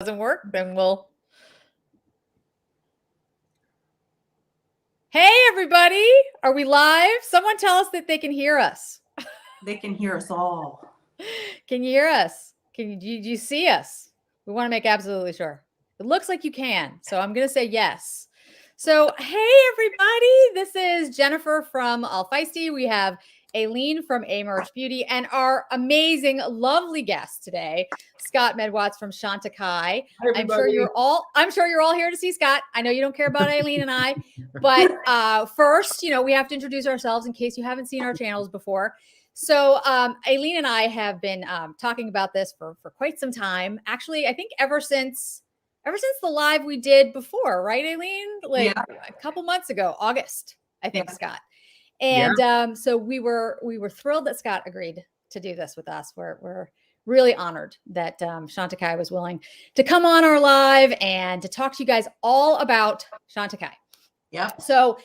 doesn't work, then we'll. Hey, everybody. Are we live? Someone tell us that they can hear us. They can hear us all. Can you hear us? Do you see us? We want to make absolutely sure. It looks like you can. So I'm going to say yes. So, hey, everybody. This is Jennifer from All Feisty. We have Aileen from Emerge Beauty and our amazing, lovely guest today, Scott Medwatts from Chantecaille. I'm sure you're all here to see Scott. I know you don't care about Aileen and I, but first, we have to introduce ourselves in case you haven't seen our channels before. So Aileen and I have been talking about this for quite some time. Actually, I think ever since the live we did before, right, Aileen? A couple months ago, August, I think, Scott. And so we were thrilled that Scott agreed to do this with us. We're really honored that Chantecaille was willing to come on our live and to talk to you guys all about Chantecaille. Yeah. So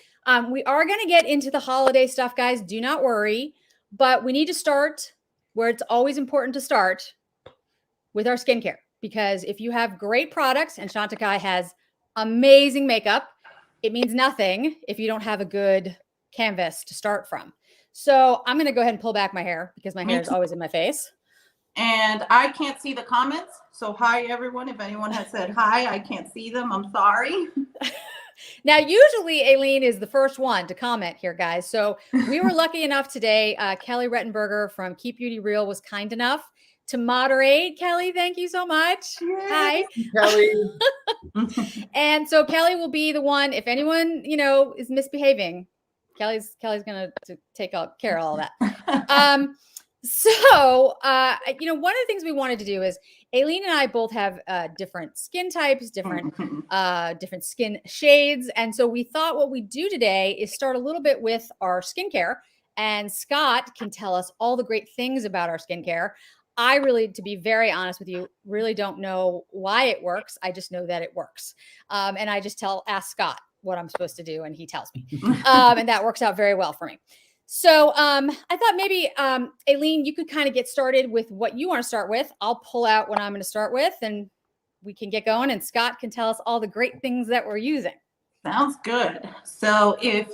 we are going to get into the holiday stuff, guys. Do not worry. But we need to start where it's always important to start, with our skincare. Because if you have great products, and Chantecaille has amazing makeup, it means nothing if you don't have a good canvas to start from. So I'm going to go ahead and pull back my hair because my hair is always in my face. And I can't see the comments. So hi, everyone. If anyone has said hi, I can't see them. I'm sorry. Now, usually Aileen is the first one to comment here, guys. So we were lucky enough today. Kelly Rettenberger from Keep Beauty Real was kind enough to moderate. Kelly, thank you so much. Yay. Hi, Kelly. And so Kelly will be the one, if anyone, is misbehaving, Kelly's going to take care of all that. So, one of the things we wanted to do is Aileen and I both have different skin types, different skin shades. And so we thought what we'd do today is start a little bit with our skincare, and Scott can tell us all the great things about our skincare. I really, to be very honest with you, really don't know why it works. I just know that it works. And I just ask Scott what I'm supposed to do, and he tells me. And that works out very well for me. So I thought maybe, Aileen, you could kind of get started with what you want to start with. I'll pull out what I'm going to start with, and we can get going. And Scott can tell us all the great things that we're using. Sounds good. So if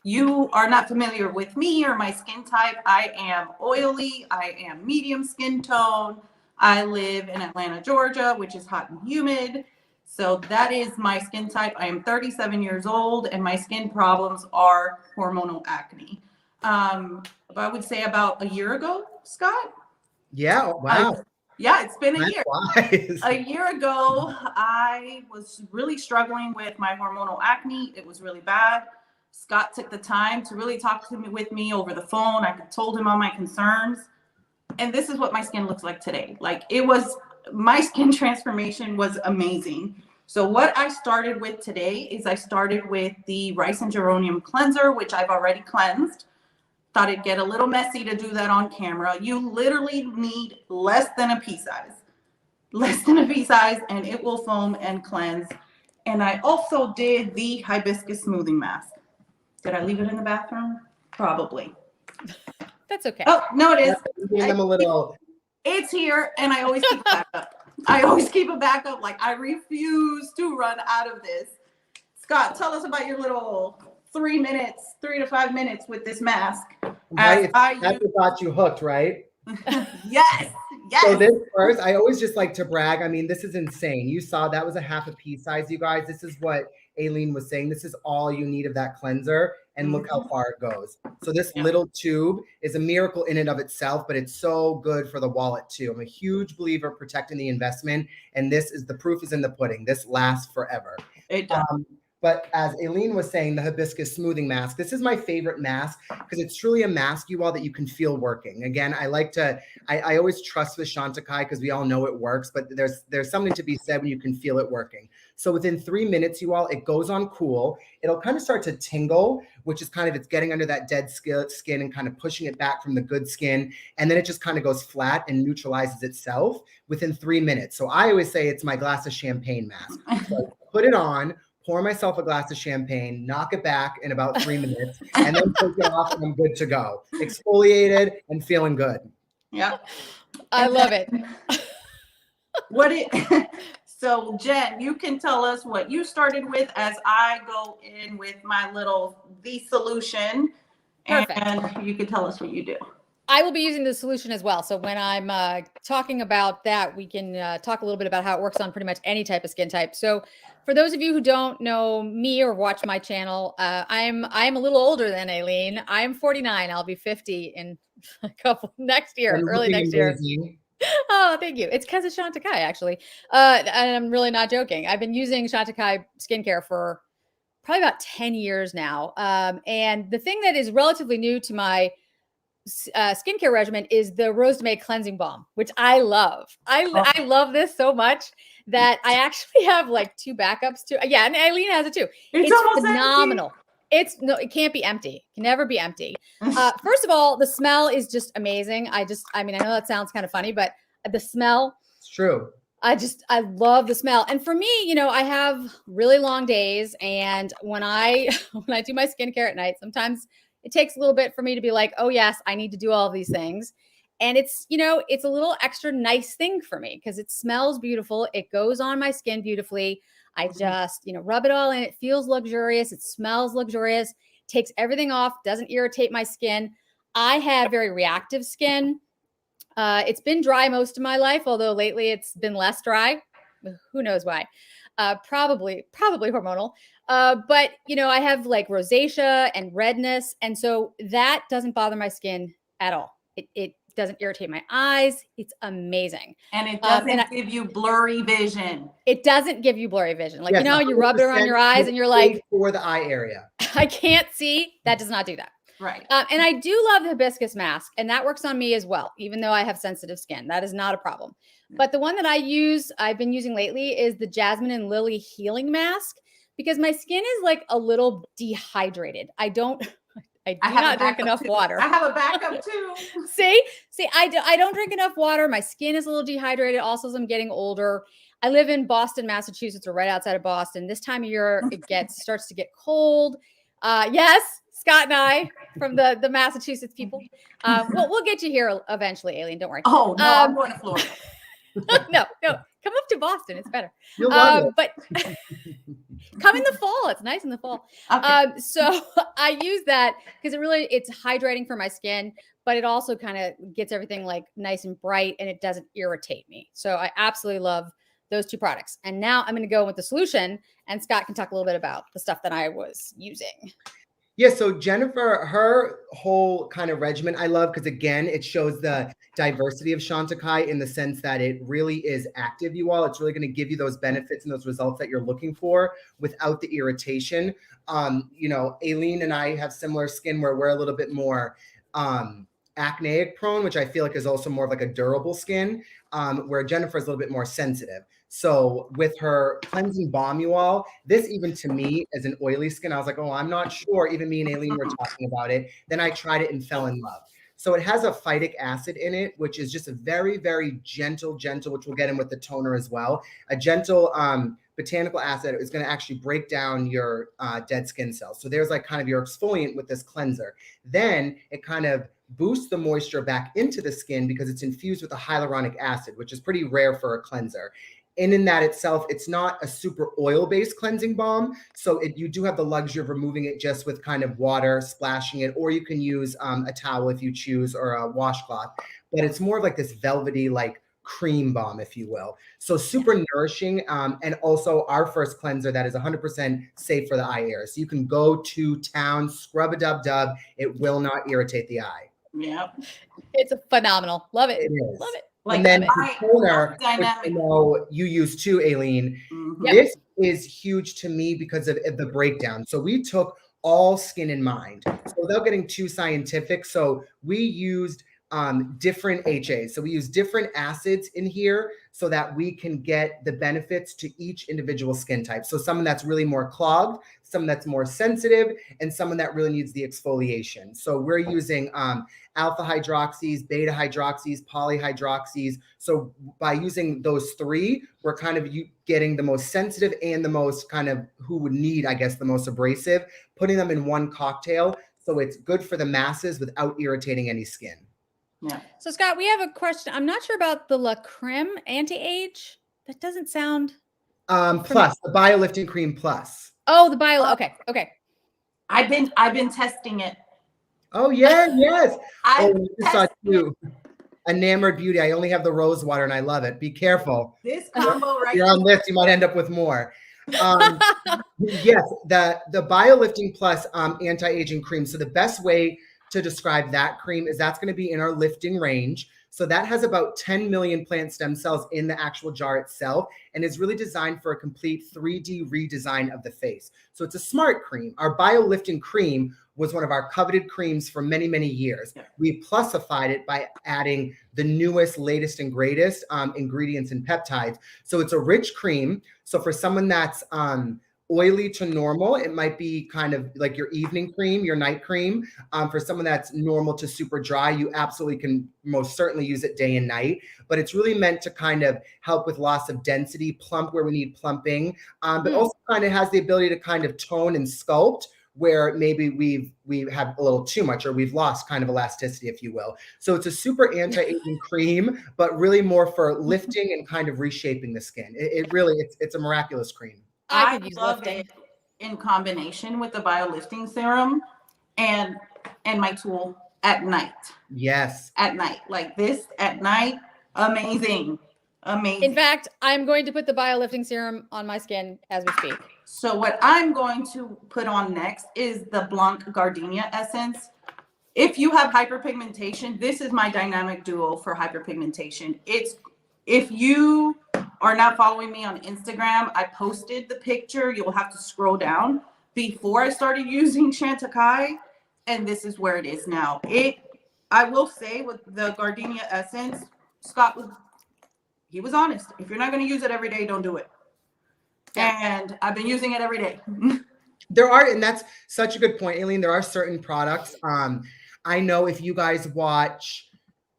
you are not familiar with me or my skin type, I am oily. I am medium skin tone. I live in Atlanta, Georgia, which is hot and humid. So that is my skin type. I am 37 years old, and my skin problems are hormonal acne. I would say about a year ago, Scott. Yeah. Wow. It's been a year. Wise. A year ago, I was really struggling with my hormonal acne. It was really bad. Scott took the time to really talk with me over the phone. I told him all my concerns. And this is what my skin looks like today. My skin transformation was amazing. So what I started with today is I started with the rice and geranium cleanser, which I've already cleansed. Thought it'd get a little messy to do that on camera. You literally need less than a pea size, and it will foam and cleanse. And I also did the hibiscus smoothing mask. Did I leave it in the bathroom? Probably. That's okay. Oh, no, it is. It's here, and I always keep a backup. Like, I refuse to run out of this. Scott, tell us about your little 3 to 5 minutes with this mask. That's what got you hooked, right? Yes. So this first, I always just like to brag. I mean, this is insane. You saw that was a half a pea size, you guys. This is what Aileen was saying. This is all you need of that cleanser. And look how far it goes. So this little tube is a miracle in and of itself, but it's so good for the wallet too. I'm a huge believer protecting the investment. And the proof is in the pudding. This lasts forever. It does. But as Aileen was saying, the hibiscus smoothing mask, this is my favorite mask because it's truly a mask, you all, that you can feel working. Again, I always trust with Chantecaille because we all know it works, but there's something to be said when you can feel it working. So within 3 minutes, you all, it goes on cool. It'll kind of start to tingle, which is it's getting under that dead skin and kind of pushing it back from the good skin. And then it just kind of goes flat and neutralizes itself within 3 minutes. So I always say it's my glass of champagne mask. So put it on, pour myself a glass of champagne, knock it back in about 3 minutes, and then take it off, and I'm good to go. Exfoliated and feeling good. Yeah. I love it. What it so Jen, you can tell us what you started with as I go in with my little V solution. Perfect. And you can tell us what you do. I will be using the solution as well. So when I'm talking about that, we can talk a little bit about how it works on pretty much any type of skin type. So for those of you who don't know me or watch my channel, I'm a little older than Aileen. I'm 49. I'll be 50 in a couple next year, And early looking next year. amazing. Oh, thank you. It's because of Chantecaille, actually. And I'm really not joking. I've been using Chantecaille skincare for probably about 10 years now. And the thing that is relatively new to my skincare regimen is the Rose de May cleansing balm, which I love. I love this so much that I actually have like 2 backups too. Yeah, and Aileen has it too. It's phenomenal. It can't be empty. It can never be empty. First of all, the smell is just amazing. I mean, I know that sounds kind of funny, but the smell. It's true. I love the smell. And for me, you know, I have really long days, and when I do my skincare at night, sometimes it takes a little bit for me to be like, oh yes, I need to do all of these things. And it's, you know, it's a little extra nice thing for me because it smells beautiful. It goes on my skin beautifully. I just, you know, rub it all in. It feels luxurious. It smells luxurious, takes everything off, doesn't irritate my skin. I have very reactive skin. It's been dry most of my life, although lately it's been less dry. Who knows why? Probably hormonal. But you know, I have like rosacea and redness. And so that doesn't bother my skin at all. It doesn't irritate my eyes. It's amazing. And it doesn't give you blurry vision. It doesn't give you blurry vision. Like, yes, you know, you rub it around your eyes and you're like, for the eye area. I can't see. That does not do that. Right. And I do love the hibiscus mask, and that works on me as well, even though I have sensitive skin. That is not a problem. But the one that I've been using lately is the Jasmine and Lily Healing Mask, because my skin is like a little dehydrated. I do not drink enough water. I have a backup too. See, I don't drink enough water. My skin is a little dehydrated. Also, as I'm getting older, I live in Boston, Massachusetts, or right outside of Boston. This time of year, it starts to get cold. Yes, Scott and I from the Massachusetts people. We'll get you here eventually, Aileen. Don't worry. Oh, no, I'm going to Florida. No, come up to Boston. It's better. You'll love it. But come in the fall. It's nice in the fall. Okay. So I use that because it's hydrating for my skin, but it also kind of gets everything like nice and bright, and it doesn't irritate me. So I absolutely love those 2 products. And now I'm going to go with the solution, and Scott can talk a little bit about the stuff that I was using. Yeah, so Jennifer, her whole kind of regimen, I love because, again, it shows the diversity of Chantecaille in the sense that it really is active, you all. It's really going to give you those benefits and those results that you're looking for without the irritation. You know, Aileen and I have similar skin where we're a little bit more acneic prone, which I feel like is also more of like a durable skin, where Jennifer is a little bit more sensitive. So with her cleansing balm, you all, this even to me as an oily skin, I was like, oh, I'm not sure. Even me and Aileen were talking about it. Then I tried it and fell in love. So it has a phytic acid in it, which is just a very, very gentle, which we'll get in with the toner as well. A gentle botanical acid is going to actually break down your dead skin cells. So there's like kind of your exfoliant with this cleanser. Then it kind of boosts the moisture back into the skin because it's infused with a hyaluronic acid, which is pretty rare for a cleanser. And in that itself, it's not a super oil-based cleansing balm. So you do have the luxury of removing it just with kind of water, splashing it, or you can use a towel if you choose, or a washcloth. But it's more of like this velvety, like cream balm, if you will. So super nourishing. And also our first cleanser that is 100% safe for the eye area. So you can go to town, scrub a dub. It will not irritate the eye. Yep. It's phenomenal. Love it. It is. Love it. Like, and then the toner, which I know you use too, Aileen. Mm-hmm. This is huge to me because of the breakdown. So we took all skin in mind. So without getting too scientific, so we used different HAs. So we use different acids in here so that we can get the benefits to each individual skin type. So someone that's really more clogged, someone that's more sensitive, and someone that really needs the exfoliation. So we're using alpha hydroxys, beta hydroxys, polyhydroxys. So by using those 3, we're kind of getting the most sensitive and the most kind of who would need, I guess, the most abrasive, putting them in one cocktail. So it's good for the masses without irritating any skin. Yeah. So Scott, we have a question. I'm not sure about the La Creme anti-age. That doesn't sound. Plus the Biolifting Cream Plus. Oh, the bio. Okay. Okay. I've been testing it. Oh yeah, yes. I Oh, I saw you. Enamored Beauty. I only have the rose water and I love it. Be careful. This combo right If you're on this, you might end up with more. Yes, the Biolifting Plus anti-aging cream. So the best way to describe that cream is that's going to be in our lifting range. So that has about 10 million plant stem cells in the actual jar itself and is really designed for a complete 3D redesign of the face. So it's a smart cream. Our Biolifting Cream was one of our coveted creams for many, many years. Yeah. We plusified it by adding the newest, latest, and greatest ingredients and peptides. So it's a rich cream. So for someone that's oily to normal, it might be kind of like your evening cream, your night cream. For someone that's normal to super dry, you absolutely can most certainly use it day and night. But it's really meant to kind of help with loss of density, plump where we need plumping, but also kind of has the ability to kind of tone and sculpt where maybe we have a little too much or we've lost kind of elasticity, if you will. So it's a super anti-aging cream, but really more for lifting and kind of reshaping the skin. It really, it's a miraculous cream. I could use love lifting. it in combination with the Biolifting Serum and my tool at night. Yes. At night. Like this at night. Amazing. Amazing. In fact, I'm going to put the Biolifting Serum on my skin as we speak. So what I'm going to put on next is the Blanc Gardenia Essence. If you have hyperpigmentation, this is my dynamic duo for hyperpigmentation. If you are not following me on Instagram, I posted the picture. You'll have to scroll down before I started using Chantecaille, and this is where it is now. I will say with the Gardenia Essence, Scott was honest. If you're not going to use it every day, don't do it. Yeah. And I've been using it every day. There are, and that's such a good point, Aileen. There are certain products. I know if you guys watch,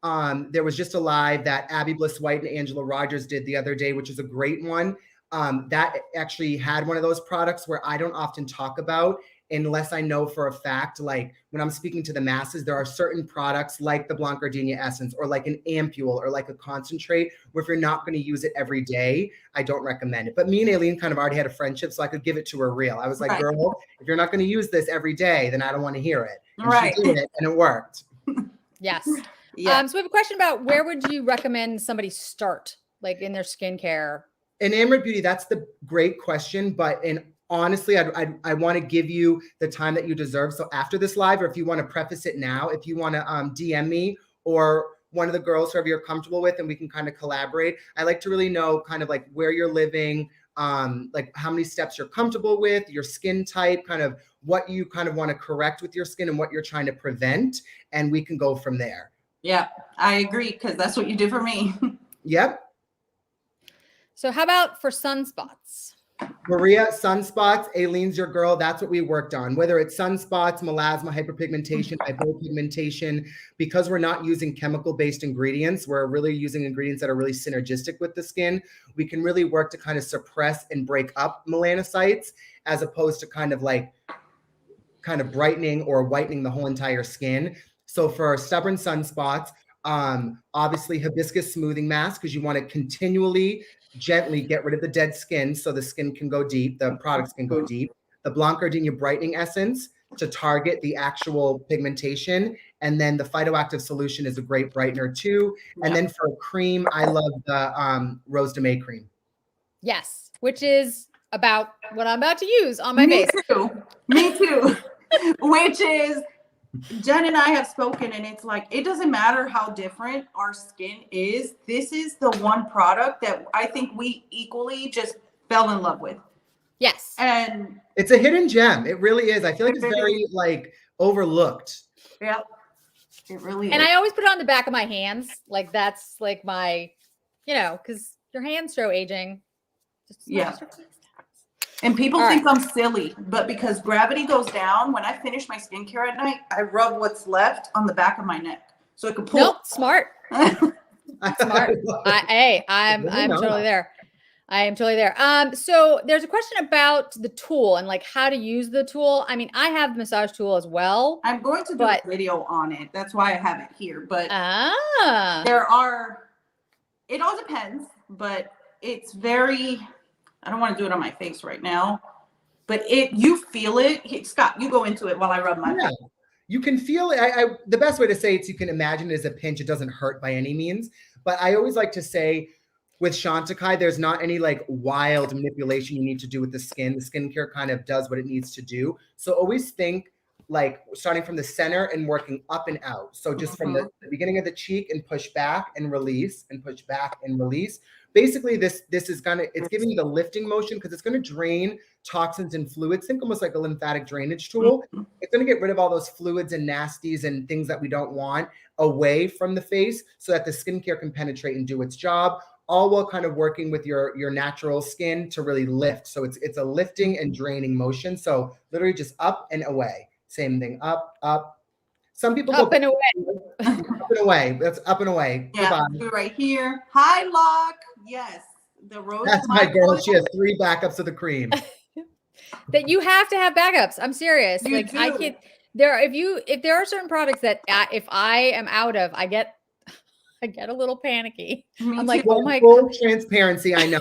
there was just a live that Abby Bliss White and Angela Rogers did the other day, which is a great one. That actually had one of those products where I don't often talk about unless I know for a fact, like when I'm speaking to the masses, there are certain products like the Blanc Gardenia Essence or like an ampule or like a concentrate where if you're not going to use it every day, I don't recommend it. But me and Aileen kind of already had a friendship, so I could give it to her real. I was like, girl, if you're not going to use this every day, then I don't want to hear it. And she did it and it worked. Yes. Yeah. So we have a question about where would you recommend somebody start, like in their skincare? Enamored Beauty, that's the great question. But honestly, I want to give you the time that you deserve. So after this live, or if you want to preface it now, if you want to DM me or one of the girls, whoever you're comfortable with, and we can kind of collaborate. I like to really know kind of like where you're living, like how many steps you're comfortable with, your skin type, kind of what you kind of want to correct with your skin and what you're trying to prevent. And we can go from there. Yeah, I agree, because that's what you did for me. Yep. So how about for sunspots? Maria, sunspots, Aileen's your girl. That's what we worked on. Whether it's sunspots, melasma, hyperpigmentation, hypopigmentation, because we're not using chemical-based ingredients, we're really using ingredients that are really synergistic with the skin. We can really work to kind of suppress and break up melanocytes as opposed to kind of brightening or whitening the whole entire skin. So for stubborn sunspots, obviously hibiscus smoothing mask, because you want to continually gently get rid of the dead skin so the skin can go deep, the products can go deep. The Blanc Gardenia Brightening Essence to target the actual pigmentation. And then the phytoactive solution is a great brightener too. And then for cream, I love the Rose de May cream. Yes, which is about what I'm about to use on my face. Me too. Which is, Jen and I have spoken, and it's like, it doesn't matter how different our skin is. This is the one product that I think we equally just fell in love with. Yes. And it's a hidden gem. It really is. I feel like it's very like overlooked. Yep. It really is. And I always put it on the back of my hands. Like that's like my, because your hands show aging. Yeah. And people think I'm silly, but because gravity goes down, when I finish my skincare at night, I rub what's left on the back of my neck so it can pull. Nope, smart. Smart. I'm totally there. I am totally there. So there's a question about the tool and like how to use the tool. I mean, I have the massage tool as well. I'm going to do a video on it. That's why I have it here. But it all depends, but it's very, I don't want to do it on my face right now, but you feel it. Scott, you go into it while I rub my face. You can feel it. The best way to say it, you can imagine, is a pinch. It doesn't hurt by any means. But I always like to say with Chantecaille, there's not any like wild manipulation you need to do with the skin. The skincare kind of does what it needs to do. So always think like starting from the center and working up and out. So just from the beginning of the cheek and push back and release and push back and release. Basically, this is it's giving you the lifting motion because it's going to drain toxins and fluids. Think almost like a lymphatic drainage tool. It's going to get rid of all those fluids and nasties and things that we don't want away from the face so that the skincare can penetrate and do its job, all while kind of working with your natural skin to really lift. So it's a lifting and draining motion. So literally just up and away. Same thing, up, up. Some people up go and away. Up and away. That's up and away. Yeah, right here. Hi, Locke. Yes, the rose. That's my girl. She has 3 backups of the cream. That you have to have backups. I'm serious. You like do. I can't. If there are certain products that if I am out of, I get a little panicky. I'm like, oh my God. Transparency. I know.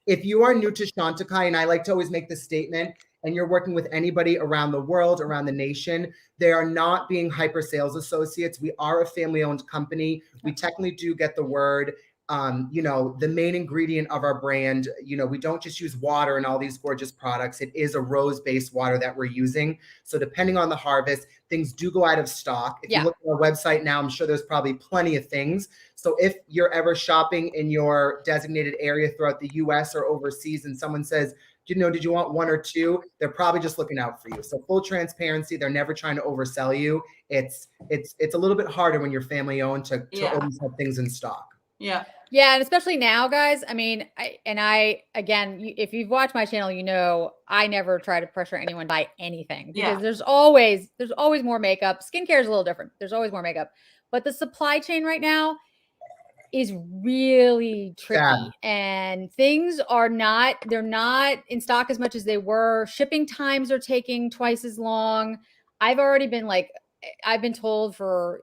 If you are new to Chantecaille, and I like to always make the statement, and you're working with anybody around the world, around the nation, they are not being hyper sales associates. We are a family-owned company. We technically do get the word. The main ingredient of our brand, we don't just use water and all these gorgeous products. It is a rose-based water that we're using. So depending on the harvest, things do go out of stock. If you look at our website now, I'm sure there's probably plenty of things. So if you're ever shopping in your designated area throughout the US or overseas and someone says, did you want 1 or 2? They're probably just looking out for you. So full transparency, they're never trying to oversell you. It's a little bit harder when you're family owned to always have things in stock. Yeah. Yeah. And especially now, guys, I mean, again, if you've watched my channel, I never try to pressure anyone to buy anything because there's always more makeup. Skincare is a little different. There's always more makeup, but the supply chain right now is really tricky and things they're not in stock as much as they were. Shipping times are taking twice as long. I've been told for,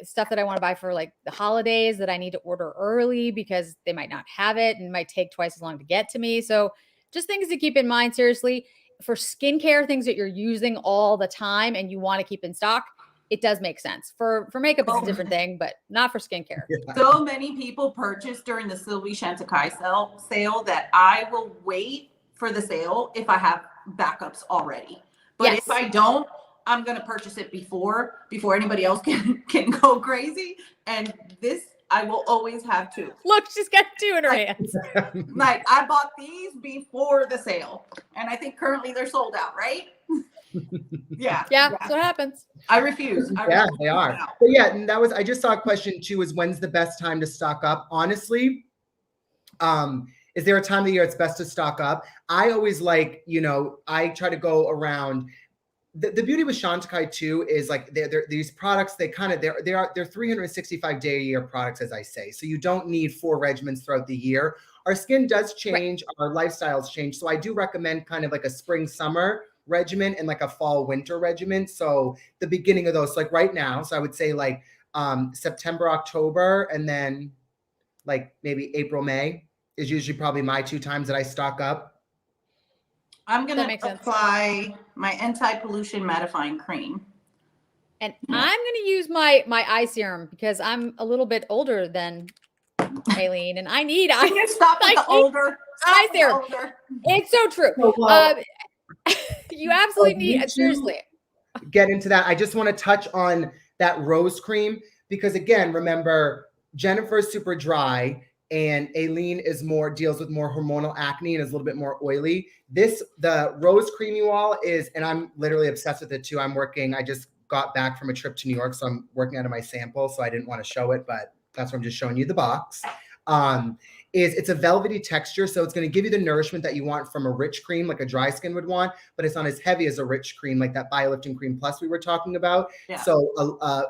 stuff that I want to buy for like the holidays that I need to order early because they might not have it and it might take twice as long to get to me. So just things to keep in mind, seriously, for skincare, things that you're using all the time and you want to keep in stock, it does make sense. For makeup, it's a different thing, but not for skincare. So many people purchase during the Sylvie Chantecaille sale that I will wait for the sale if I have backups already. But if I don't, I'm going to purchase it before anybody else can go crazy. And this, I will always have 2. Look, she's got 2 in her hands. Like I bought these before the sale and I think currently they're sold out, right? Yeah. That's what happens. I refuse. They are. But and I just saw a question too, is when's the best time to stock up? Honestly, is there a time of the year it's best to stock up? I always like, I try to go around. The beauty with Chantecaille too is like these products, they're 365-day a year products, as I say. So you don't need 4 regimens throughout the year. Our skin does change, our lifestyles change. So I do recommend kind of like a spring, summer regimen and like a fall, winter regimen. So the beginning of those, like right now, so I would say like September, October, and then like maybe April, May is usually probably my 2 times that I stock up. I'm going to apply my anti-pollution mattifying cream. And I'm going to use my eye serum because I'm a little bit older than Aileen and I need Can you stop with the older eye serum. It's so true. You absolutely need it. Seriously. Get into that. I just want to touch on that rose cream because again, remember, Jennifer's super dry and Aileen deals with more hormonal acne and is a little bit more oily. The rose cream you all is, and I'm literally obsessed with it too. I just got back from a trip to New York, so I'm working out of my sample, so I didn't want to show it, but that's why I'm just showing you the box. is it's a velvety texture. So it's going to give you the nourishment that you want from a rich cream, like a dry skin would want, but it's not as heavy as a rich cream, like that Biolifting Cream Plus we were talking about. Yeah. So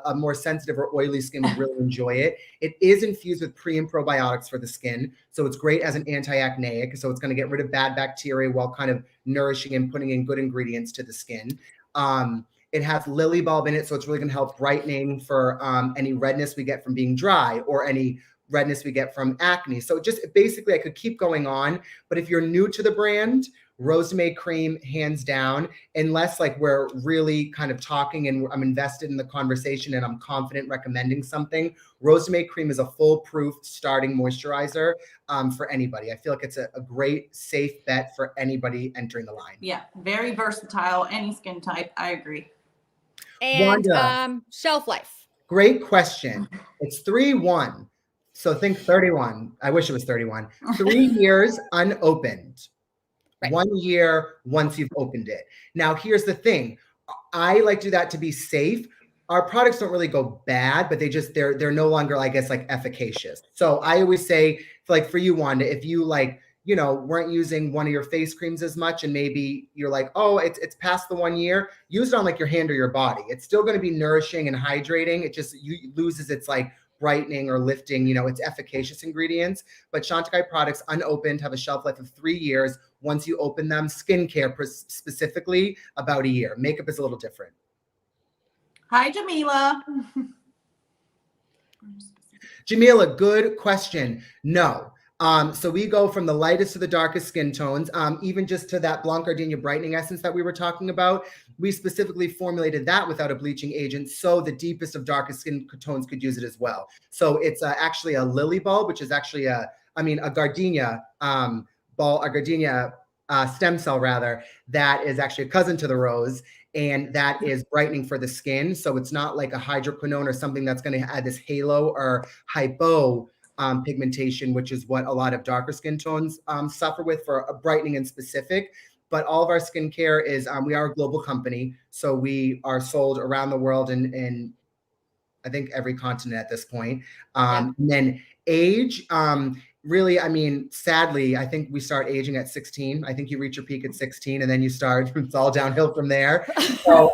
a more sensitive or oily skin would really enjoy it. It is infused with pre and probiotics for the skin. So it's great as an anti-acneic. So it's going to get rid of bad bacteria while kind of nourishing and putting in good ingredients to the skin. It has lily bulb in it, so it's really going to help brightening for any redness we get from being dry or any redness we get from acne. So just basically, I could keep going on, but if you're new to the brand, Rosemarie Cream, hands down, unless like we're really kind of talking and I'm invested in the conversation and I'm confident recommending something, Rosemarie Cream is a foolproof starting moisturizer for anybody. I feel like it's a great, safe bet for anybody entering the line. Yeah, very versatile, any skin type. I agree. And Wanda. Shelf life. Great question. It's 3-1. So think 31. I wish it was 31. 3 years unopened. Right. 1 year once you've opened it. Now, here's the thing. I like to do that to be safe. Our products don't really go bad, but they're no longer, I guess, like efficacious. So I always say, like for you, Wanda, if you like, you know, weren't using one of your face creams as much and maybe you're like, oh, it's past the 1 year, use it on like your hand or your body. It's still going to be nourishing and hydrating. It just loses its like brightening or lifting, you know, its efficacious ingredients. But Chantecaille products unopened have a shelf life of 3 years. Once you open them, skincare specifically about a year. Makeup is a little different. Hi, Jamila. Jamila, good question. No. So we go from the lightest to the darkest skin tones, even just to that Blanc Gardenia brightening essence that we were talking about. We specifically formulated that without a bleaching agent, so the deepest of darkest skin tones could use it as well. So it's actually a lily bulb, which is actually a gardenia bulb, a gardenia stem cell rather, that is actually a cousin to the rose, and that is brightening for the skin. So it's not like a hydroquinone or something that's going to add this halo or hypo pigmentation, which is what a lot of darker skin tones suffer with for a brightening in specific. But all of our skincare is, we are a global company. So we are sold around the world in I think every continent at this point. And then age, really, I mean, sadly, I think we start aging at 16. I think you reach your peak at 16 and then you start, it's all downhill from there. So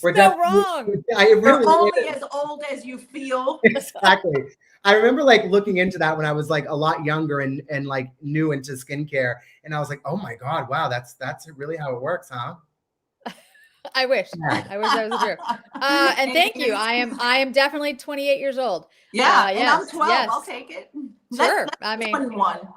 we're so wrong. You're only as old as you feel. Exactly. I remember like looking into that when I was like a lot younger and like new into skincare. And I was like, oh my God, wow, that's really how it works, huh? I wish that was true. And thank you. I am definitely 28 years old. Yeah, yes, and I'm 12. yes. I'll take it. Sure. I mean, 21,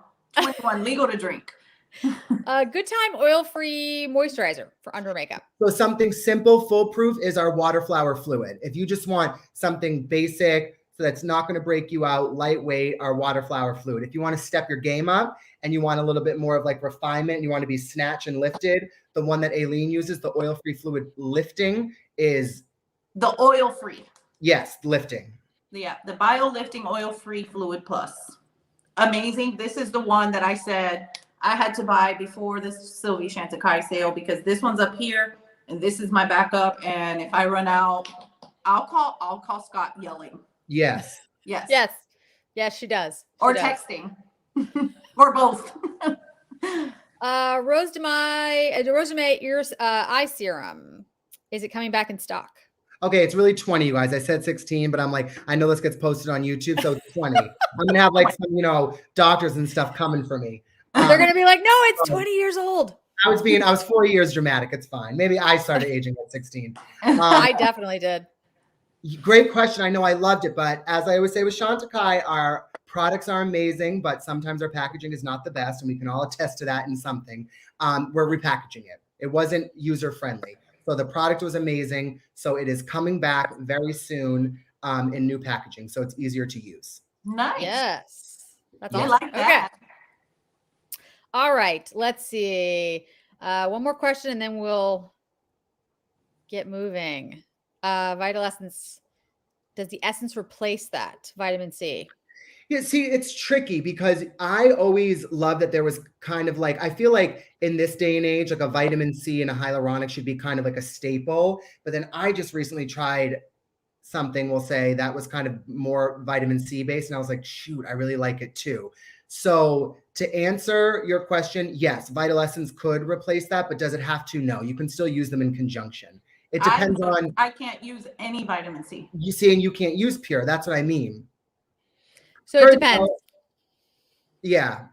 legal to drink. Good time oil-free moisturizer for under makeup. So something simple, foolproof is our water flower fluid. If you just want something basic, so that's not going to break you out, lightweight, our water flower fluid. If you want to step your game up and you want a little bit more of like refinement, and you want to be snatched and lifted, the one that Aileen uses, the oil-free fluid lifting, is the oil-free. Yes, lifting. Yeah, the Biolifting Oil-Free Fluid Plus. Amazing. This is the one that I said I had to buy before this Sylvie Chantecaille sale, because this one's up here and this is my backup. And if I run out, I'll call Scott yelling. Yes. Yes. Yes. Yes, she does. Or texting. Or both. Rosemarie Eye Serum. Is it coming back in stock? Okay, it's really 20, you guys. I said 16, but I'm like, I know this gets posted on YouTube, so it's 20. I'm gonna have like some, you know, doctors and stuff coming for me. They're gonna be like, no, it's 20 years old. I was 4 years dramatic. It's fine. Maybe I started aging at 16. I definitely did. Great question. I know I loved it, but as I always say with Chantecaille, our products are amazing, but sometimes our packaging is not the best, and we can all attest to that in something. We're repackaging it. It wasn't user friendly. So the product was amazing. So it is coming back very soon in new packaging. So it's easier to use. Nice. Yes. That's I awesome. like that. Okay. All right. Let's see. One more question and then we'll get moving. Vital Essence. Does the essence replace that vitamin C? Yeah, see, it's tricky because I always love that there was kind of like, I feel like in this day and age, like a vitamin C and a hyaluronic should be kind of like a staple. But then I just recently tried something, we'll say, that was kind of more vitamin C based. And I was like, shoot, I really like it too. So to answer your question, yes, Vital Essence could replace that, but does it have to? No, you can still use them in conjunction. It depends on. I can't use any vitamin C. You saying you can't use Pure. That's what I mean. So it depends. Yeah.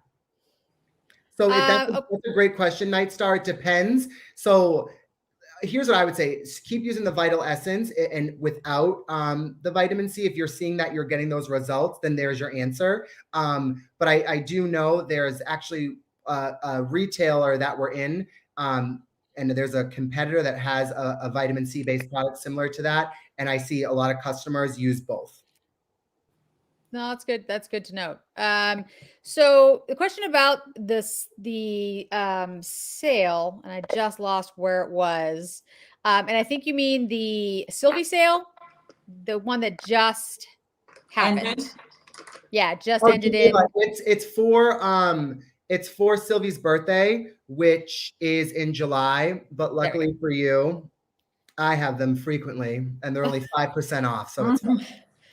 So that's a great question, Night Star. It depends. So here's what I would say: keep using the Vital Essence and without the vitamin C. If you're seeing that you're getting those results, then there's your answer. But I do know there's actually a retailer that we're in, and there's a competitor that has a vitamin C based product similar to that, and I see a lot of customers use both. No, that's good. That's good to note. So the question about the sale, and I just lost where it was. And I think you mean the Sylvie sale, the one that just happened. Ended. Yeah, just ended in. It's for Sylvie's birthday, which is in July. But luckily for you, I have them frequently, and they're only 5% off. So it's fine.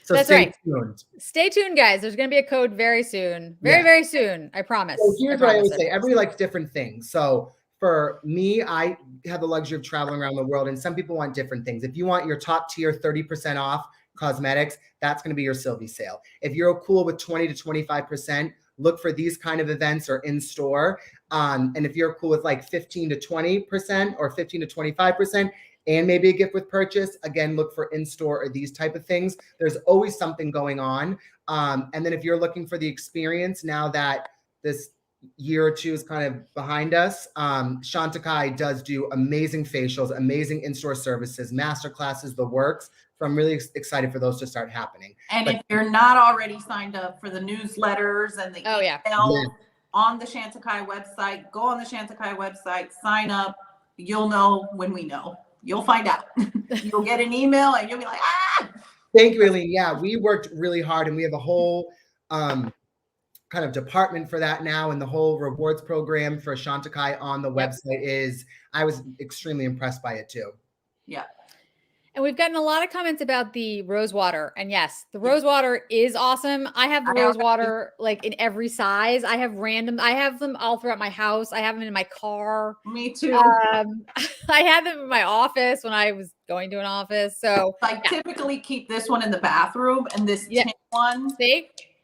So that's stay right. tuned. Stay tuned, guys. There's going to be a code very soon. Very soon. I promise. So here's what I always say. Everybody likes different things. So for me, I have the luxury of traveling around the world, and some people want different things. If you want your top tier 30% off cosmetics, that's going to be your Sylvie sale. If you're cool with 20 to 25%, look for these kind of events or in store. And if you're cool with like 15 to 20% or 15 to 25%, and maybe a gift with purchase, again, look for in-store or these type of things. There's always something going on. And then if you're looking for the experience, now that this year or two is kind of behind us, Chantecaille does do amazing facials, amazing in-store services, master classes, the works. So I'm really excited for those to start happening. And if you're not already signed up for the newsletters and the emails on the Chantecaille website, go on the Chantecaille website, sign up. You'll know when we know. You'll find out. You'll get an email and you'll be like, ah! Thank you, Aileen. Yeah, we worked really hard and we have a whole kind of department for that now. And the whole rewards program for Chantecaille on the website I was extremely impressed by it too. Yeah. And we've gotten a lot of comments about the rose water. And yes, the rose water is awesome. I have the rose water like in every size. I have them all throughout my house. I have them in my car. Me too. I had them in my office when I was going to an office. So I typically keep this one in the bathroom and this tin one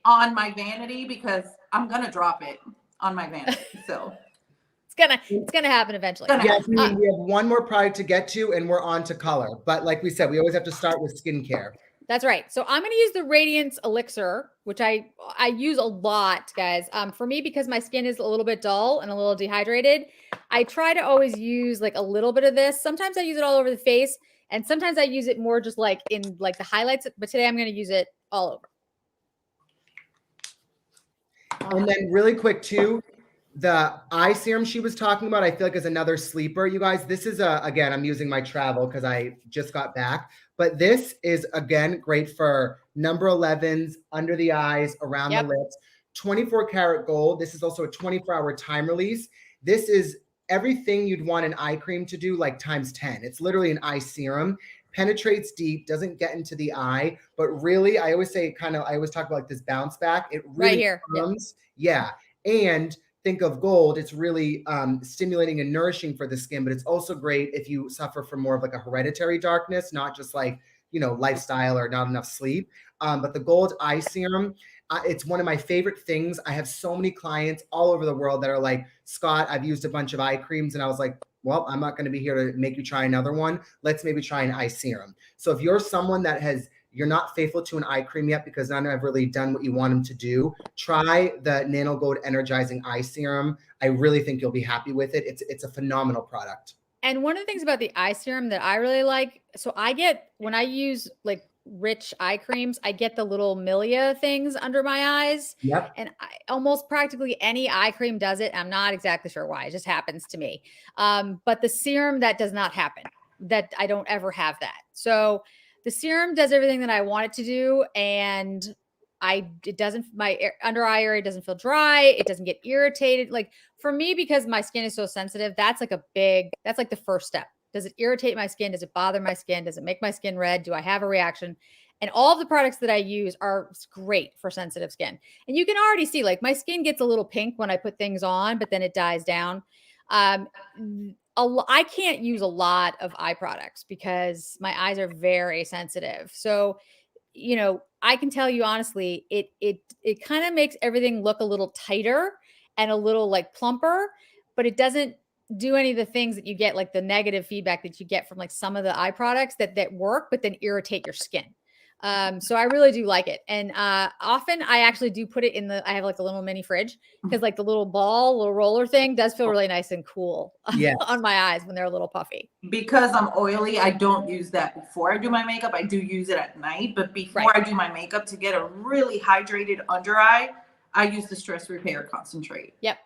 on my vanity because I'm going to drop it on my vanity. So it's gonna happen eventually. Yes, we have one more product to get to, and we're on to color. But like we said, we always have to start with skincare. That's right. So I'm going to use the Radiance Elixir, which I use a lot, guys. For me, because my skin is a little bit dull and a little dehydrated, I try to always use like a little bit of this. Sometimes I use it all over the face, and sometimes I use it more just like in like the highlights. But today I'm going to use it all over. And then really quick too, the eye serum she was talking about, I feel like is another sleeper. You guys, this is again, I'm using my travel because I just got back, but this is again great for number 11s, under the eyes, around the lips, 24 karat gold. This is also a 24-hour time release. This is everything you'd want an eye cream to do, like times 10. It's literally an eye serum, penetrates deep, doesn't get into the eye, but really, I always say I always talk about like this bounce back. It really comes, and think of gold, it's really stimulating and nourishing for the skin, but it's also great if you suffer from more of like a hereditary darkness, not just like, lifestyle or not enough sleep. But the gold eye serum, it's one of my favorite things. I have so many clients all over the world that are like, Scott, I've used a bunch of eye creams. And I was like, well, I'm not going to be here to make you try another one. Let's maybe try an eye serum. So if you're someone that you're not faithful to an eye cream yet because none have really done what you want them to do, try the Nano Gold Energizing Eye Serum. I really think you'll be happy with it. It's a phenomenal product. And one of the things about the eye serum that I really like, so when I use like rich eye creams, I get the little milia things under my eyes. Yep. And almost practically any eye cream does it. I'm not exactly sure why. It just happens to me. But the serum, that does not happen. That I don't ever have that. So the serum does everything that I want it to do, and my under eye area doesn't feel dry. It doesn't get irritated. Like for me, because my skin is so sensitive, that's like the first step. Does it irritate my skin? Does it bother my skin? Does it make my skin red? Do I have a reaction? And all of the products that I use are great for sensitive skin. And you can already see, like, my skin gets a little pink when I put things on, but then it dies down. I can't use a lot of eye products because my eyes are very sensitive. So, you know, I can tell you honestly, it kind of makes everything look a little tighter and a little like plumper, but it doesn't do any of the things that you get, like the negative feedback that you get from like some of the eye products that work, but then irritate your skin. So I really do like it. And often I actually do put it in I have like a little mini fridge because like the little roller thing does feel really nice and cool on my eyes when they're a little puffy. Because I'm oily, I don't use that before I do my makeup. I do use it at night, but before I do my makeup, to get a really hydrated under eye, I use the Stress Repair Concentrate. Yep.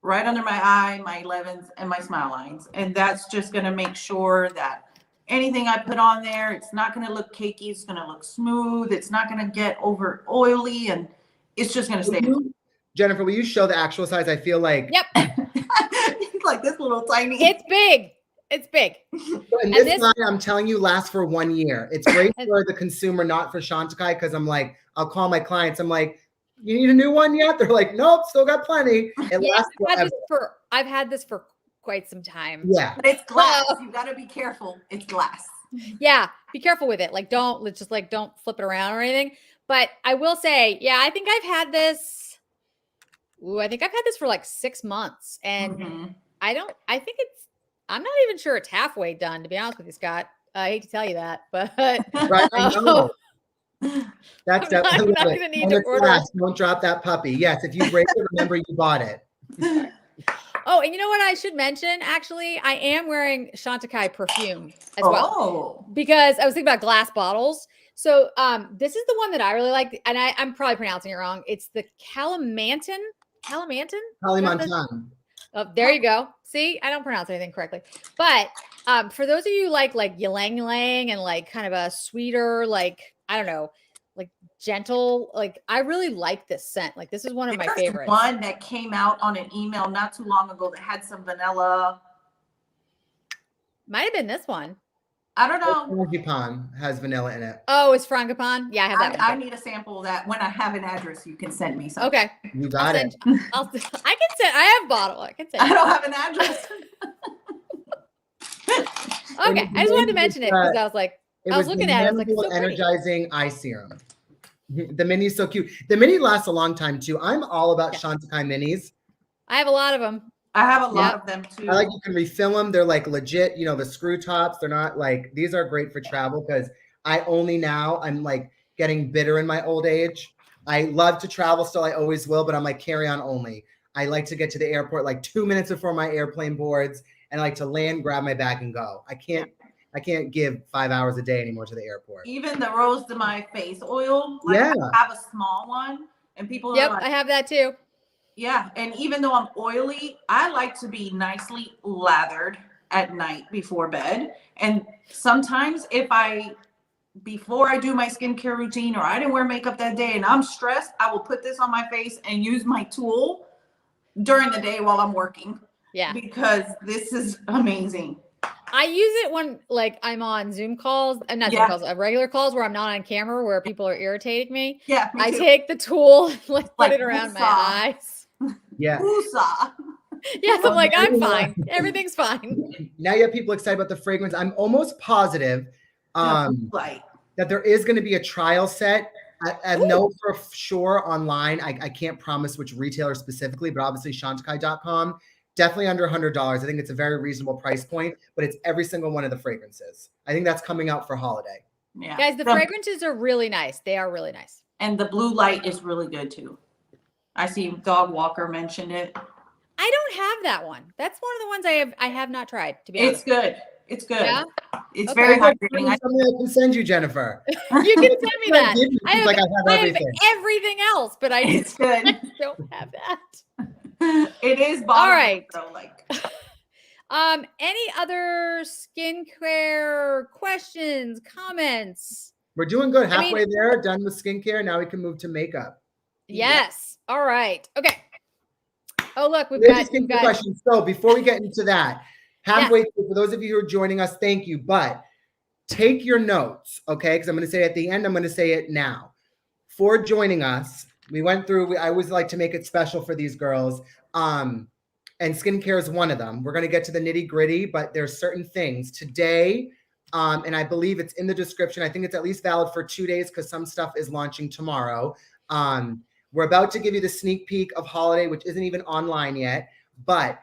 Right under my eye, my 11s, and my smile lines. And that's just going to make sure that anything I put on there, it's not going to look cakey. It's going to look smooth. It's not going to get over oily, and it's just going to stay. Jennifer, will you show the actual size? I feel like. Yep. It's like this little tiny. It's big. It's big. And this line, I'm telling you, lasts for 1 year. It's great for the consumer, not for Chantecaille, because I'm like, I'll call my clients. I'm like, you need a new one yet? They're like, nope, still got plenty. It lasts forever. I've had this for quite some time. Yeah. But it's glass. You got to be careful. It's glass. Yeah. Be careful with it. Like, don't flip it around or anything. But I will say, yeah, I think I've had this. I think I've had this for like 6 months. And I'm not even sure it's halfway done, to be honest with you, Scott. I hate to tell you that, but right, I know. That's I'm not gonna need to order. Don't drop that puppy. Yes, if you break it, remember you bought it. Oh, and you know what I should mention? Actually, I am wearing Chantecaille perfume as well, because I was thinking about glass bottles. So this is the one that I really like, and I'm probably pronouncing it wrong. It's the Kalimantan. Oh, there you go. See, I don't pronounce anything correctly. But for those of you like ylang ylang and like kind of a sweeter, like, I don't know, like gentle, like I really like this scent. Like this is one of my favorites. One that came out on an email not too long ago that had some vanilla. Might have been this one. I don't know. Frangipane has vanilla in it. Oh, it's Frangipane. Yeah, I have that. I need a sample of that. When I have an address, you can send me some. Okay, you got it. I can send. I have a bottle. I can send. I don't have an address. Okay, I just wanted to mention it because I was like, I was looking at it. I was like, so energizing eye serum. The mini is so cute. The mini lasts a long time too. I'm all about Chantecaille minis. I have a lot of them. I have a lot of them too. I like you can refill them. They're like legit, you know, the screw tops. They're not like, these are great for travel because I'm like getting bitter in my old age. I love to travel still. I always will, but I'm like carry on only. I like to get to the airport like 2 minutes before my airplane boards and I like to land, grab my bag and go. I can't give 5 hours a day anymore to the airport. Even the Rose to My Face oil. Like I have a small one and people are like, I have that too. Yeah. And even though I'm oily, I like to be nicely lathered at night before bed. And sometimes before I do my skincare routine or I didn't wear makeup that day and I'm stressed, I will put this on my face and use my tool during the day while I'm working. Yeah. Because this is amazing. I use it when like I'm on Zoom calls and not Zoom calls, regular calls where I'm not on camera where people are irritating me. Yeah. I take the tool, like put it around my eyes. Yeah. Yes, I'm like, I'm fine. Everything's fine. Now you have people excited about the fragrance. I'm almost positive that there is going to be a trial set. I know for sure online. I can't promise which retailer specifically, but obviously Chantecaille.com. Definitely under $100. I think it's a very reasonable price point, but it's every single one of the fragrances. I think that's coming out for holiday. Yeah. Guys, the fragrances are really nice. They are really nice. And the blue light is really good too. I see Dog Walker mentioned it. I don't have that one. That's one of the ones I have not tried, to be honest. It's good. It's good. Yeah? It's very hydrating. I can send you, Jennifer. You can send me that. I have everything. Everything else, but it's good. I don't have that. It is all right. So like any other skincare questions, comments? We're doing good. Halfway there, done with skincare. Now we can move to makeup. Yes. All right. Okay. Oh, look, we've got questions. So before we get into that, halfway through, for those of you who are joining us, thank you. But take your notes, okay? Because I'm going to say it at the end. I'm going to say it now. For joining us, we went through. I always like to make it special for these girls. And skincare is one of them. We're going to get to the nitty gritty, but there's certain things today. And I believe it's in the description. I think it's at least valid for 2 days because some stuff is launching tomorrow. We're about to give you the sneak peek of holiday, which isn't even online yet. But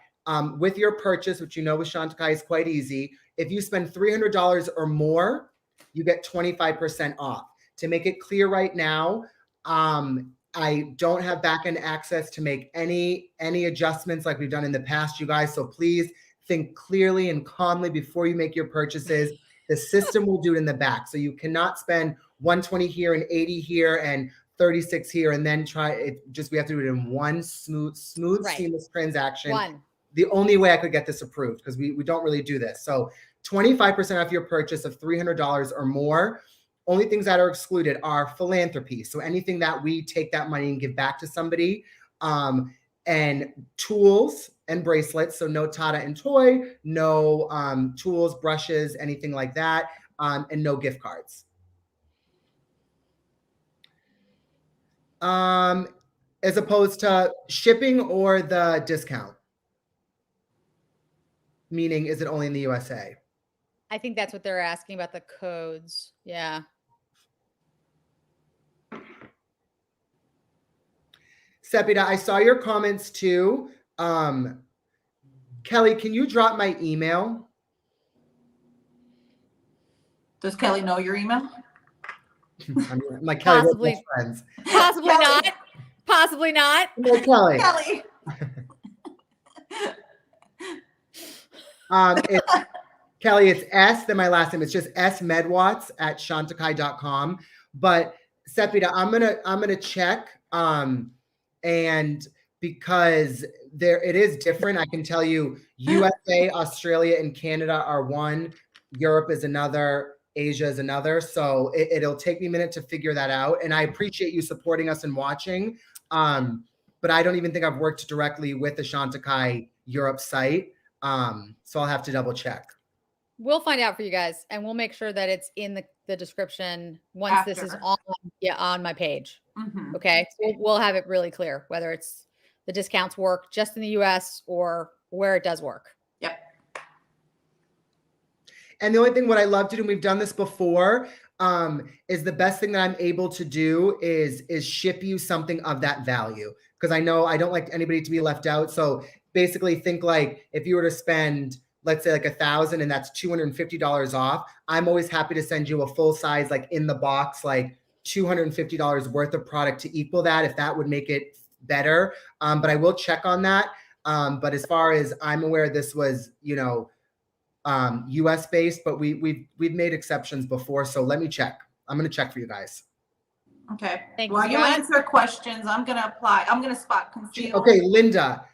with your purchase, which you know with Chantecaille is quite easy, if you spend $300 or more, you get 25% off. To make it clear right now, I don't have back-end access to make any adjustments like we've done in the past, you guys. So please think clearly and calmly before you make your purchases. The system will do it in the back. So you cannot spend 120 here and 80 here and 36 here and then try it. Just we have to do it in one smooth, Right. seamless transaction. One. The only way I could get this approved, because we don't really do this. So 25% off your purchase of $300 or more. Only things that are excluded are philanthropy. So anything that we take that money and give back to somebody, and tools and bracelets. So no Tata and toy, no tools, brushes, anything like that, and no gift cards. As opposed to shipping or the discount. Meaning, is it only in the USA? I think that's what they're asking about the codes. Yeah. Sepida, I saw your comments too. Kelly, can you drop my email? Does Kelly know your email? I'm like, Kelly, we're Possibly. best friends. Possibly Kelly. not. Possibly not. No, Kelly. Kelly. Kelly, it's S, then my last name. It's just smedwatts@chantecaille.com. But Sepida, I'm gonna check. And because it is different, I can tell you USA, Australia, and Canada are one, Europe is another, Asia is another. So it'll take me a minute to figure that out. And I appreciate you supporting us and watching. But I don't even think I've worked directly with the Chantecaille Europe site. So I'll have to double check. We'll find out for you guys, and we'll make sure that it's in the description once this is on my page. Mm-hmm. Okay. So we'll have it really clear whether it's the discounts work just in the US or where it does work. Yep. And the only thing what I love to do, and we've done this before, is the best thing that I'm able to do is ship you something of that value. Because I know I don't like anybody to be left out. So basically think like if you were to spend, let's say like $1,000 and that's $250 off, I'm always happy to send you a full size, like in the box, like $250 worth of product to equal that, if that would make it better. But I will check on that. But as far as I'm aware, this was, US based, but we've made exceptions before. So let me check. I'm going to check for you guys. Okay. Thank While you. you answer questions, I'm going to spot conceal. Okay, Linda.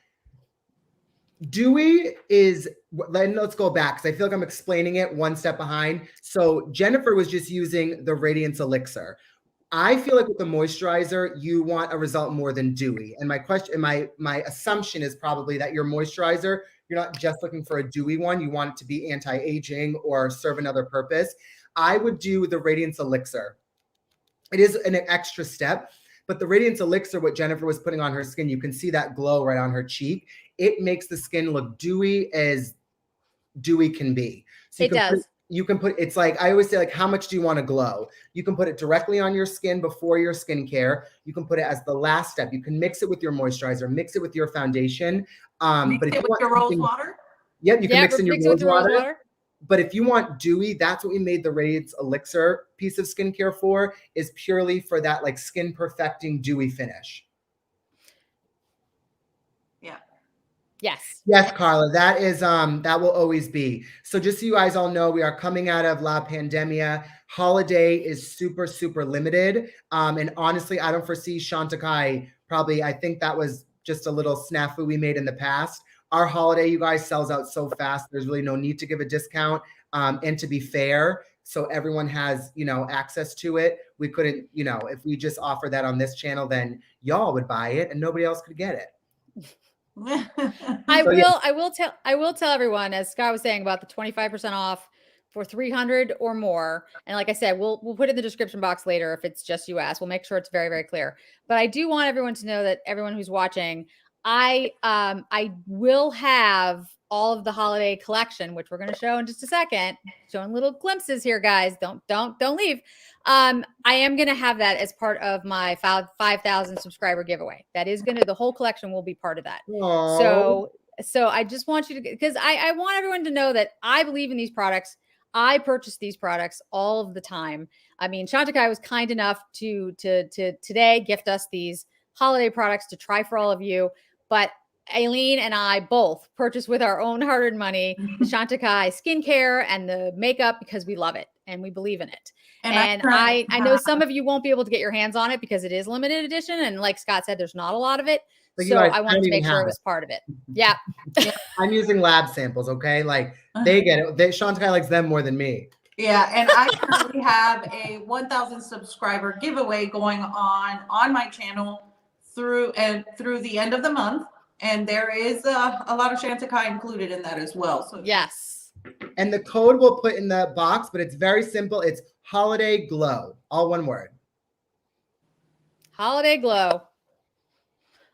Dewy is, then let's go back because I feel like I'm explaining it one step behind. So Jennifer was just using the Radiance Elixir. I feel like with the moisturizer, you want a result more than dewy. And my question, my assumption is probably that your moisturizer, you're not just looking for a dewy one. You want it to be anti-aging or serve another purpose. I would do the Radiance Elixir. It is an extra step, but the Radiance Elixir, what Jennifer was putting on her skin, you can see that glow right on her cheek. It makes the skin look dewy as dewy can be. So It does. You can put, it's like, I always say, like, how much do you want to glow? You can put it directly on your skin before your skincare. You can put it as the last step. You can mix it with your moisturizer, mix it with your foundation. Mix But if it you with want your rose something- water. Yep, you can mix in your it with rose the rose water. water. But if you want dewy, that's what we made the Radiance Elixir piece of skincare for, is purely for that like skin perfecting dewy finish. Yeah. Yes. Yes, Carla, that is that will always be. So just so you guys all know, we are coming out of La Pandemia. Holiday is super, super limited. And honestly, I don't foresee Chantecaille probably, I think that was just a little snafu we made in the past. Our holiday, you guys, sells out so fast. There's really no need to give a discount. And to be fair, so everyone has, access to it. We couldn't, if we just offer that on this channel, then y'all would buy it and nobody else could get it. I will tell everyone, as Scott was saying about the 25% off for 300 or more. And like I said, we'll put it in the description box later if it's just US. We'll make sure it's very, very clear. But I do want everyone to know that everyone who's watching, I will have all of the holiday collection, which we're going to show in just a second, showing little glimpses here, guys. Don't leave. I am going to have that as part of my 5,000 subscriber giveaway. That is the whole collection will be part of that. Aww. So I just want you to, because I want everyone to know that I believe in these products. I purchase these products all of the time. I mean, Chantecaille was kind enough to today gift us these holiday products to try for all of you. But Aileen and I both purchase with our own hard-earned money the Chantecaille skincare and the makeup because we love it and we believe in it. And I know some of you won't be able to get your hands on it because it is limited edition. And like Scott said, there's not a lot of it. So I wanted to make sure it was part of it. Yeah. I'm using lab samples, okay? Like they get it. Chantecaille likes them more than me. Yeah, and I currently have a 1,000 subscriber giveaway going on my channel through the end of the month. And there is a lot of Chantecaille included in that as well. So yes. And the code we'll put in the box, but it's very simple. It's Holiday Glow, all one word. Holiday Glow.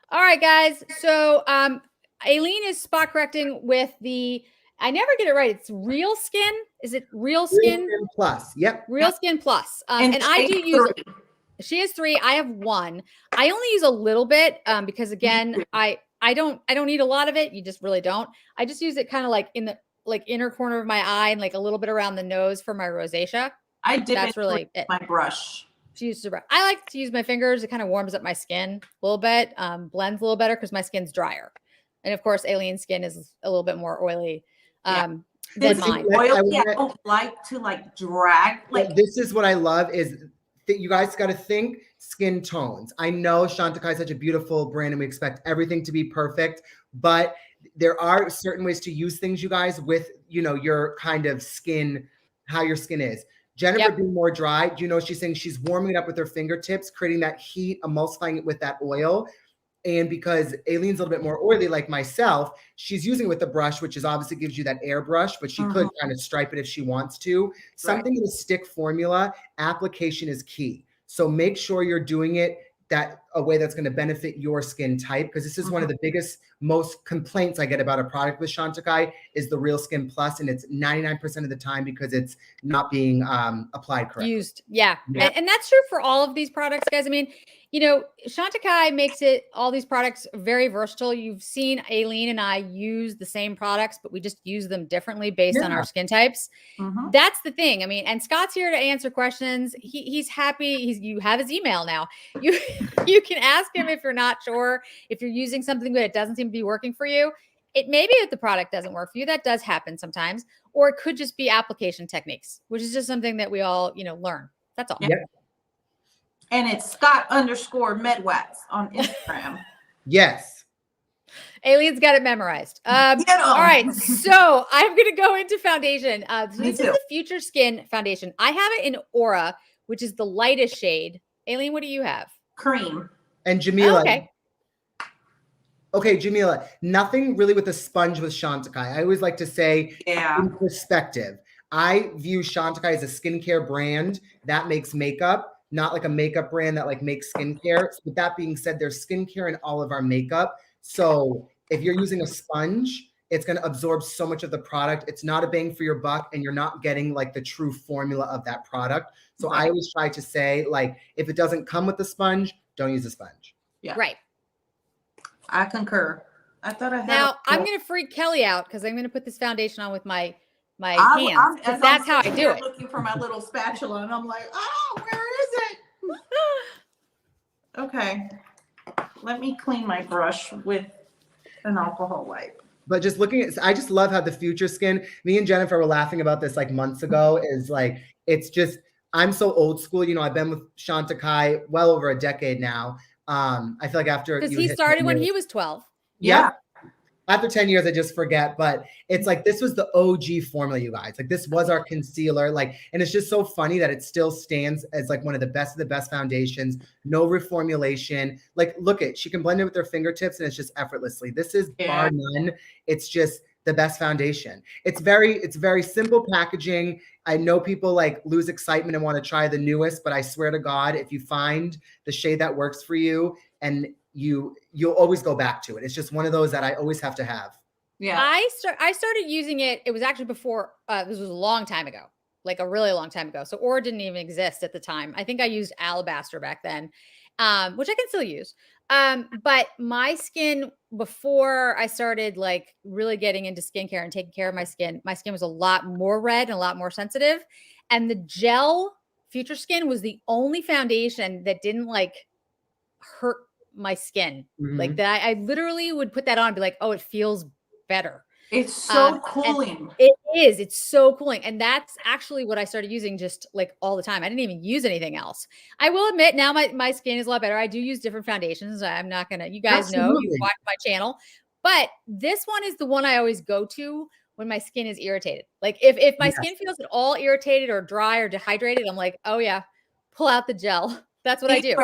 All right, guys. So Aileen is spot correcting with I never get it right. It's Real Skin. Is it Real Skin? Real Skin Plus. Yep. Real Skin Plus. And I do use it. She has 3. I have 1. I only use a little bit because again, I don't need a lot of it. You just really don't. I just use it kind of like in the inner corner of my eye and like a little bit around the nose for my rosacea. That's really it. My brush. She uses I like to use my fingers. It kind of warms up my skin a little bit, blends a little better because my skin's drier. And of course, Aileen's skin is a little bit more oily than mine. I don't like to drag. This is what I love is that you guys got to think skin tones. I know Chantecaille is such a beautiful brand and we expect everything to be perfect, but there are certain ways to use things, you guys, with, your kind of skin, how your skin is. Jennifer being more dry, she's saying she's warming it up with her fingertips, creating that heat, emulsifying it with that oil. And because Aileen's a little bit more oily like myself, she's using it with the brush, which is obviously gives you that airbrush, but she could kind of stripe it if she wants to. Something in a stick formula, application is key. So make sure you're doing it a way that's going to benefit your skin type, because this is one of the biggest, most complaints I get about a product with Chantecaille is the Real Skin Plus, and it's 99% of the time because it's not being applied correctly. Used, yeah. And that's true for all of these products, guys. I mean, Chantecaille makes all these products very versatile. You've seen Aileen and I use the same products, but we just use them differently based on our skin types. That's the thing. I mean, and Scott's here to answer questions. He's happy. You have his email now. You can ask him if you're not sure, if you're using something but it doesn't seem to be working for you. It may be that the product doesn't work for you. That does happen sometimes. Or it could just be application techniques, which is just something that we all, learn. That's all. Yep. And it's Scott_Medwax on Instagram. Yes. Aileen's got it memorized. All right. So I'm going to go into foundation. This is the Future Skin foundation. I have it in Aura, which is the lightest shade. Aileen, what do you have? Cream. And Jamila. Oh, okay, Jamila, nothing really with a sponge with Chantecaille. I always like to say in perspective, I view Chantecaille as a skincare brand that makes makeup, not like a makeup brand that makes skincare. So with that being said, there's skincare in all of our makeup. So if you're using a sponge, it's going to absorb so much of the product. It's not a bang for your buck, and you're not getting the true formula of that product. So I always try to say, if it doesn't come with the sponge, don't use a sponge. Yeah. Right. I concur. I thought I had. Now I'm going to freak Kelly out because I'm going to put this foundation on with my hands. That's how I do it. Looking for my little spatula, and I'm like, oh, where is it? Okay. Let me clean my brush with an alcohol wipe. But just I just love how the Future Skin, me and Jennifer were laughing about this months ago, is it's just, I'm so old school. I've been with Chantecaille well over a decade now. I feel like after, because he started when he was 12. Yeah. After 10 years, I just forget, but it's this was the OG formula, you guys. This was our concealer, and it's just so funny that it still stands as one of the best foundations. No reformulation. Look she can blend it with her fingertips and it's just effortlessly. This is bar none. It's just the best foundation. It's very simple packaging. I know people like lose excitement and want to try the newest, but I swear to God, if you find the shade that works for you, and you'll always go back to it. It's just one of those that I always have to have. Yeah. I started using it. It was actually before, this was a long time ago, like a really long time ago. So Aura didn't even exist at the time. I think I used Alabaster back then, which I can still use. But my skin, before I started like really getting into skincare and taking care of my skin was a lot more red and a lot more sensitive. And the gel Future Skin was the only foundation that didn't like hurt my skin. Like that. I literally would put that on and be like, oh, it feels better. It's so cooling. It is. It's so cooling. And that's actually what I started using just like all the time. I didn't even use anything else. I will admit now my skin is a lot better. I do use different foundations. I'm not going to, you guys know, you watch my channel, but this one is the one I always go to when my skin is irritated. Like if my skin feels at all irritated or dry or dehydrated, I'm like, oh yeah, pull out the gel. That's what I do.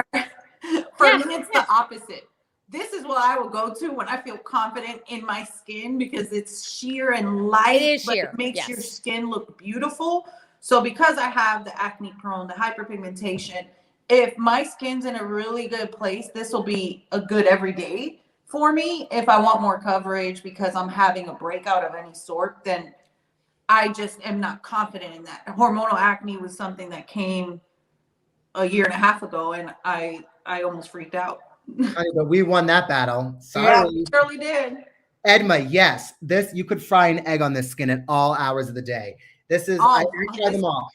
For me, it's the opposite. This is what I will go to when I feel confident in my skin because it's sheer and light, it makes your skin look beautiful. So because I have the acne prone, the hyperpigmentation, if my skin's in a really good place, this will be a good everyday for me. If I want more coverage because I'm having a breakout of any sort, then I just am not confident in that. Hormonal acne was something that came a year and a half ago, and I almost freaked out. But we won that battle. Sorry. Yeah, we surely did. Edma, yes, this you could fry an egg on this skin at all hours of the day. This is I try them all.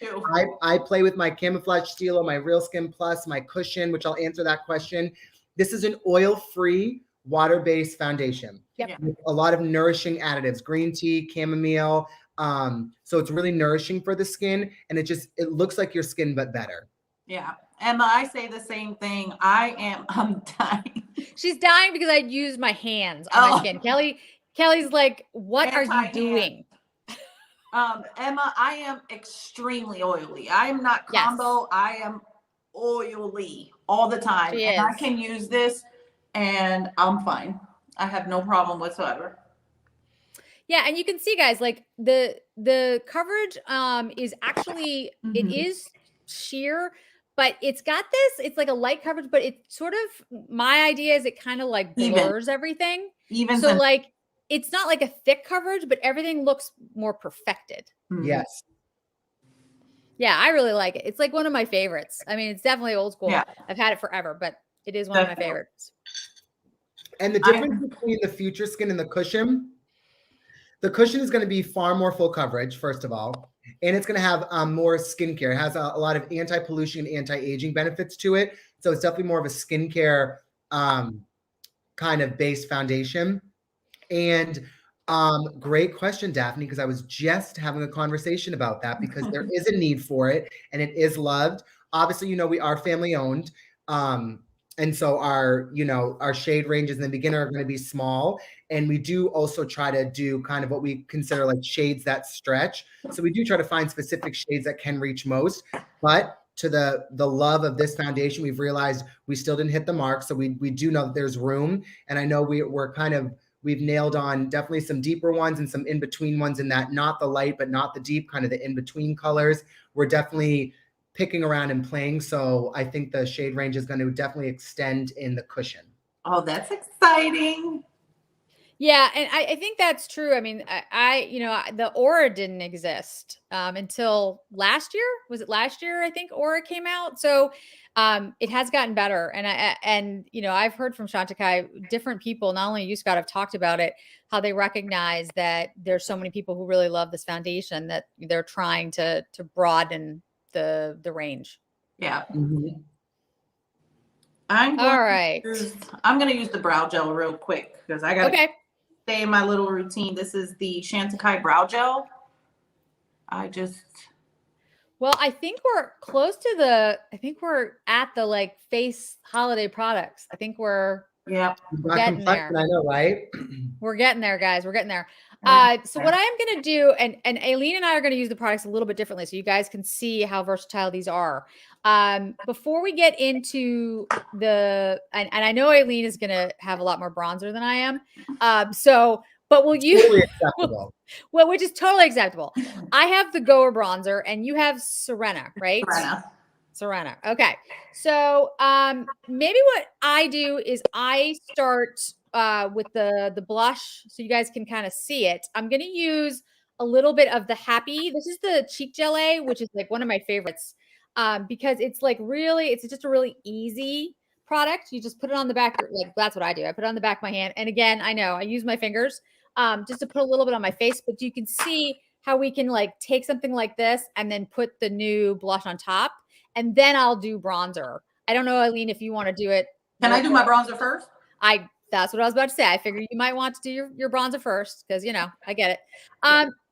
I play with my Camouflage Stilo, my Real Skin Plus, my cushion, which I'll answer that question. This is an oil-free, water-based foundation. Yep. With a lot of nourishing additives, green tea, chamomile. So it's really nourishing for the skin, and it looks like your skin but better. Yeah. Emma, I say the same thing. I'm dying. She's dying because I used my hands on my skin. Kelly's like, what are you doing? Emma, I am extremely oily. I am not combo. Yes. I am oily all the time. I can use this and I'm fine. I have no problem whatsoever. Yeah, and you can see, guys, like the coverage is actually it is sheer, but it's got this, it's like a light coverage, but it sort of, my idea is it kind of like blurs everything. So like, it's not like a thick coverage, but everything looks more perfected. Yes. Yeah, I really like it. It's like one of my favorites. I mean, it's definitely old school. Yeah. I've had it forever, but it is one of my favorites. And the difference between the Future Skin and the cushion is going to be far more full coverage, first of all. And it's going to have more skincare. It has a lot of anti-pollution, anti-aging benefits to it. So it's definitely more of a skincare kind of base foundation. And great question, Daphne, because I was just having a conversation about that because there is a need for it and it is loved. Obviously, you know, we are family owned. And so our shade ranges in the beginner are going to be small. And we do also try to do kind of what we consider like shades that stretch. So we do try to find specific shades that can reach most. But to the love of this foundation, we've realized we still didn't hit the mark. So we do know that there's room. And I know we've nailed on definitely some deeper ones and some in-between ones in that, not the light, but not the deep, kind of the in-between colors. We're definitely picking around and playing. So I think the shade range is going to definitely extend in the cushion. Oh, that's exciting. Yeah. And I think that's true. I mean, the Aura didn't exist until last year. Was it last year? I think Aura came out. So it has gotten better. And I've heard from Chantecaille, different people, not only you, Scott, have talked about it, how they recognize that there's so many people who really love this foundation that they're trying to broaden the range. Yeah. Mm-hmm. I'm going to use the brow gel real quick because I got to stay in my little routine. This is the Chantecaille brow gel. Well, I think we're close to we're at the like face holiday products. I think we're getting there. I know, right? We're getting there, guys. We're getting there. So what I am going to do, and Aileen and I are going to use the products a little bit differently so you guys can see how versatile these are. Before we get into and I know Aileen is going to have a lot more bronzer than I am. So but will you, Totally acceptable. well, which is totally acceptable. I have the Goa bronzer and you have Serena, right? Serena. Okay. So maybe what I do is I start with the blush so you guys can kind of see it. I'm going to use a little bit of the Happy. This is the cheek gelée, which is like one of my favorites because it's like really, it's just a really easy product. You just put it on the back, like that's what I do. I put it on the back of my hand. And again, I know I use my fingers just to put a little bit on my face, but you can see how we can like take something like this and then put the new blush on top. And then I'll do bronzer. I don't know, Eileen, if you want to do it. Can I do my bronzer first? That's what I was about to say. I figured you might want to do your bronzer first because, you know, I get it.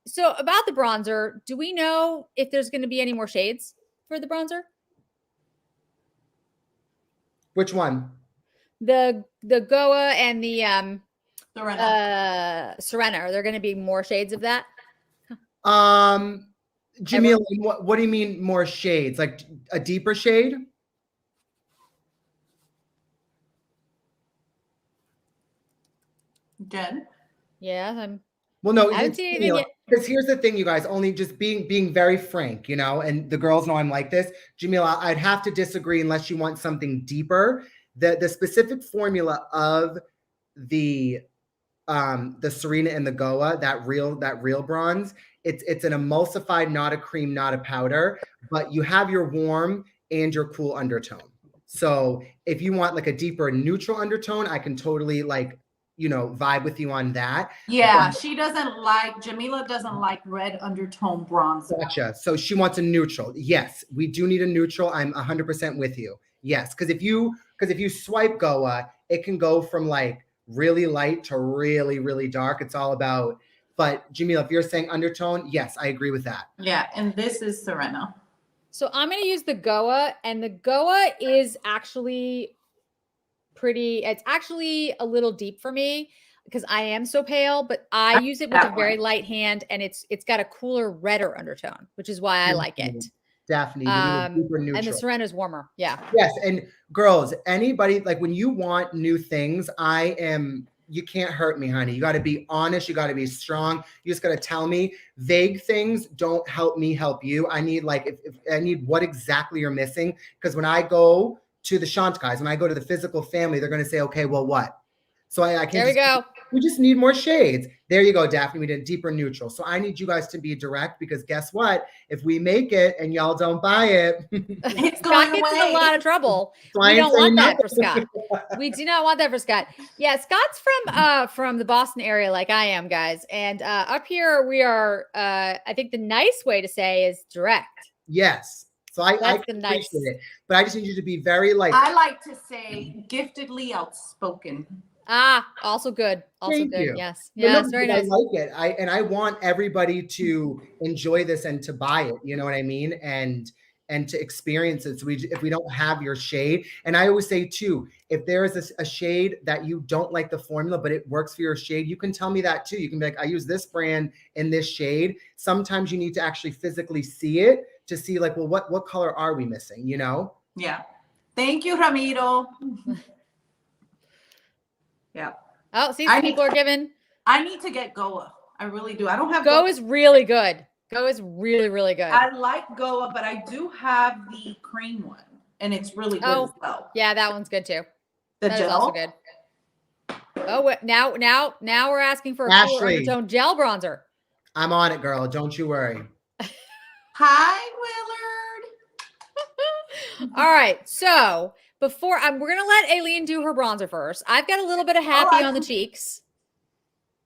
So about the bronzer, do we know if there's going to be any more shades for the bronzer? Which one? The Goa and the Serena. Serena. Are there going to be more shades of that? Jamil, what do you mean more shades? Like a deeper shade? Jen? Yeah. Well, no, I haven't seen anything yet. Because here's the thing, you guys, only just being very frank, you know, and the girls know I'm like this. Jamila, I'd have to disagree unless you want something deeper. The specific formula of the Serena and the Goa, that real bronze, it's an emulsified, not a cream, not a powder, but you have your warm and your cool undertone. So if you want like a deeper neutral undertone, I can totally like, you know, vibe with you on that. Yeah, Jamila doesn't like red undertone bronzer. Gotcha. So she wants a neutral. Yes, we do need a neutral. I'm 100% with you. Yes, because if you swipe Goa, it can go from like really light to really, really dark. It's all about, but Jamila, if you're saying undertone, yes, I agree with that. Yeah, and this is Serena. So I'm going to use the Goa, and the Goa is actually it's actually a little deep for me because I am so pale, but I use it with a very light hand and it's got a cooler, redder undertone, which is why I like it. Definitely. And the Serena is warmer. Yeah. Yes. And girls, anybody, like when you want new things, you can't hurt me, honey. You got to be honest. You got to be strong. You just got to tell me. Vague things don't help me help you. I need like, if I need what exactly you're missing. Because when I go to the Chantecailles, when I go to the physical family, they're going to say, okay, well, what? So I can't. There we go. We just need more shades. There you go, Daphne. We did deeper neutral. So I need you guys to be direct because guess what? If we make it and y'all don't buy it, Scott gets in a lot of trouble. We don't want that for Scott. We do not want that for Scott. Yeah, Scott's from the Boston area, like I am, guys. And up here we are. I think the nice way to say is direct. Yes. So I appreciate it, but I just need you to be very like. I like to say giftedly outspoken. Also good. Also Thank good. you. Yes. Yeah, it's very nice. I like it. I want everybody to enjoy this and to buy it. You know what I mean? And to experience it. So if we don't have your shade, and I always say too, if there is a shade that you don't like the formula, but it works for your shade, you can tell me that too. You can be like, I use this brand in this shade. Sometimes you need to actually physically see it to see like, well, what color are we missing? You know? Yeah. Thank you, Ramiro. Yeah. Oh, see, people are giving. I need to get Goa. I really do. I don't have Goa. Is really good. Goa is really, really good. I like Goa, but I do have the cream one, and it's really good as well. Yeah, that one's good too. That is also good. Oh, now we're asking for a cooler undertone gel bronzer. I'm on it, girl. Don't you worry. Hi, Willard. All right, so before we're gonna let Aileen do her bronzer first. I've got a little bit of Happy on the cheeks.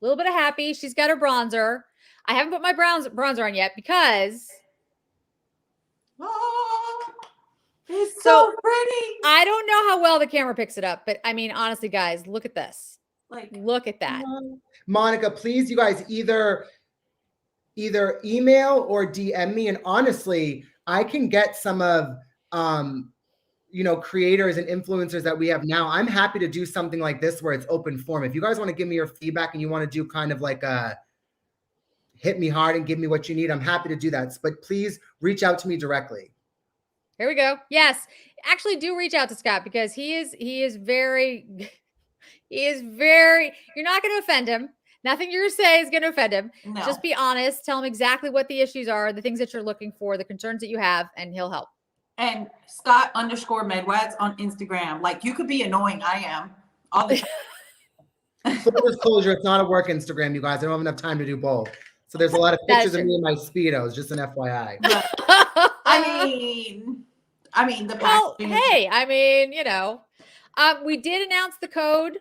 A little bit of Happy. She's got her bronzer. I haven't put my bronzer on yet because it's so pretty. I don't know how well the camera picks it up, but I mean, honestly, guys, look at this. Like, look at that. Monica, please, you guys either email or DM me, and honestly, I can get some of creators and influencers that we have now. I'm happy to do something like this where it's open form. If you guys want to give me your feedback and you want to do kind of like a hit me hard and give me what you need, I'm happy to do that. But please reach out to me directly. Here we go. Yes, actually do reach out to Scott because he is very, you're not going to offend him. Nothing you're going to say is going to offend him. No. Just be honest. Tell him exactly what the issues are, the things that you're looking for, the concerns that you have, and he'll help. And Scott_Medwads on Instagram. Like, you could be annoying. I am. All the Full disclosure, it's not a work Instagram, you guys. I don't have enough time to do both. So there's a lot of pictures of me in my Speedos, just an FYI. I mean, the packaging. Well, hey, I mean, you know, we did announce the code.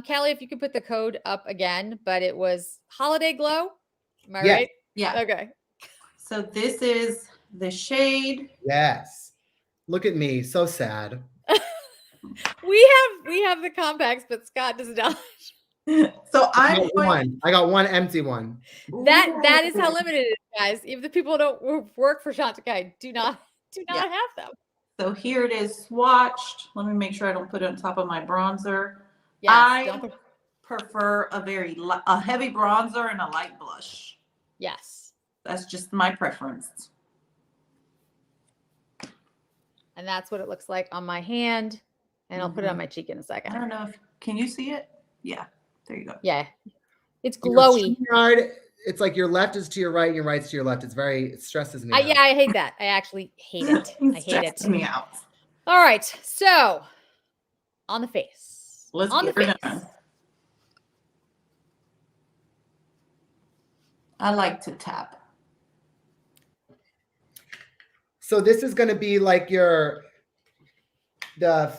Kelly, if you could put the code up again, but it was Holiday Glow. Am I right? Yeah. Okay. So this is the shade. Yes. Look at me, so sad. We have the compacts, but Scott does not. So I got one empty one. That is how limited it is, guys. Even the people who don't work for Chantecaille do not have them. So here it is swatched. Let me make sure I don't put it on top of my bronzer. Yes, I prefer a heavy bronzer and a light blush. Yes. That's just my preference. And that's what it looks like on my hand. And I'll put it on my cheek in a second. I don't know can you see it? Yeah. There you go. Yeah. It's glowy. It's like your left is to your right and your right's to your left. It stresses me out. Yeah, I hate that. I actually hate it. I hate it. Me out. All right. So on the face. Let's on the face. Done. I like to tap. So this is going to be like the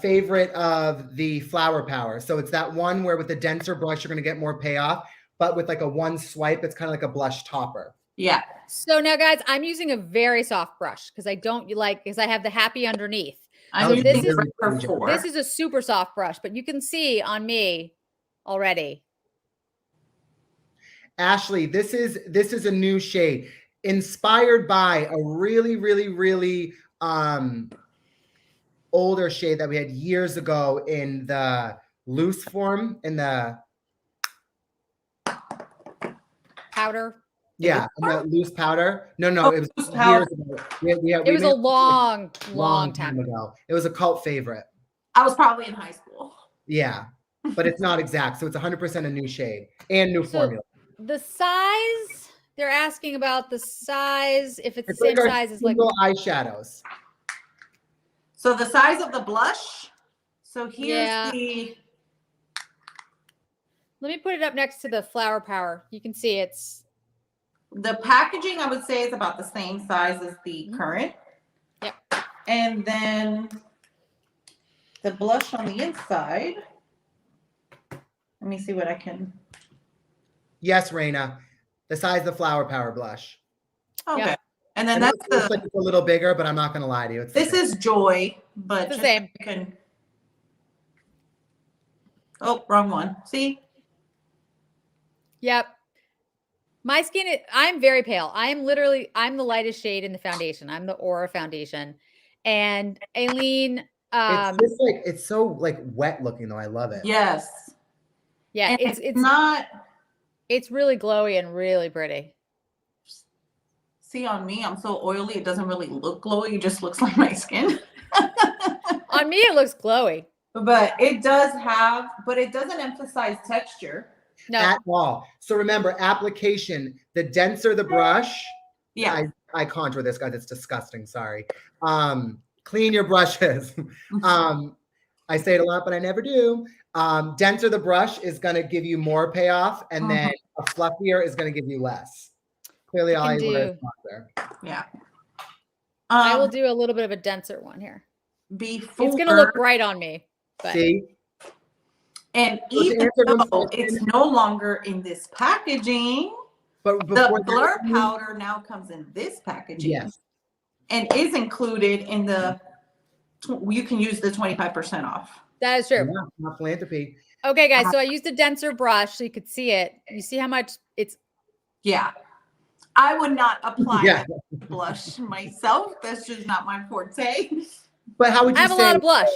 favorite of the Flower Power. So it's that one where with the denser brush, you're going to get more payoff, but with like a one swipe, it's kind of like a blush topper. Yeah. So now guys, I'm using a very soft brush because I have the happy underneath. This is a super soft brush, but you can see on me already. Ashley, this is a new shade inspired by a really, really, really older shade that we had years ago in the loose form, in the powder. Yeah, in the loose powder. No, it was years ago. It was a long time ago. It was a cult favorite. I was probably in high school. Yeah, but it's not exact. So it's 100% a new shade and new formula. The size, they're asking about the size. If it's the same size as like eyeshadows. So the size of the blush. So here's the. Let me put it up next to the Flower Power. You can see it's. The packaging, I would say, is about the same size as the current. Yep. And then the blush on the inside. Let me see what I can. Yes, Raina. The size of the Flower Power blush. Okay. Yep. And then that's looks like it's a little bigger, but I'm not going to lie to you. This is Joy, but it's the same. Oh, wrong one. See? Yep. My skin, I'm very pale. I'm the lightest shade in the foundation. I'm the Aura foundation. And Aileen. It's so like wet looking though. I love it. Yes. Yeah. And it's not. It's really glowy and really pretty. See, on me, I'm so oily. It doesn't really look glowy. It just looks like my skin. On me, it looks glowy. But it doesn't emphasize texture. No. At all. So remember, application, the denser the brush. Yeah. I contour this, guys. It's disgusting. Sorry. Clean your brushes. I say it a lot, but I never do. Denser the brush is going to give you more payoff, and then a fluffier is going to give you less. Clearly, all I wear is there. Yeah. I will do a little bit of a denser one here. It's going to look bright on me. But. See? And even though it's no longer in this packaging, but the blur powder now comes in this packaging. Yes. And is included in the, you can use the 25% off. That is true. Yeah, not philanthropy. Okay, guys. So I used a denser brush so you could see it. You see how much it's. Yeah. I would not apply blush myself. That's just not my forte. But how would you say? I have a lot of blush.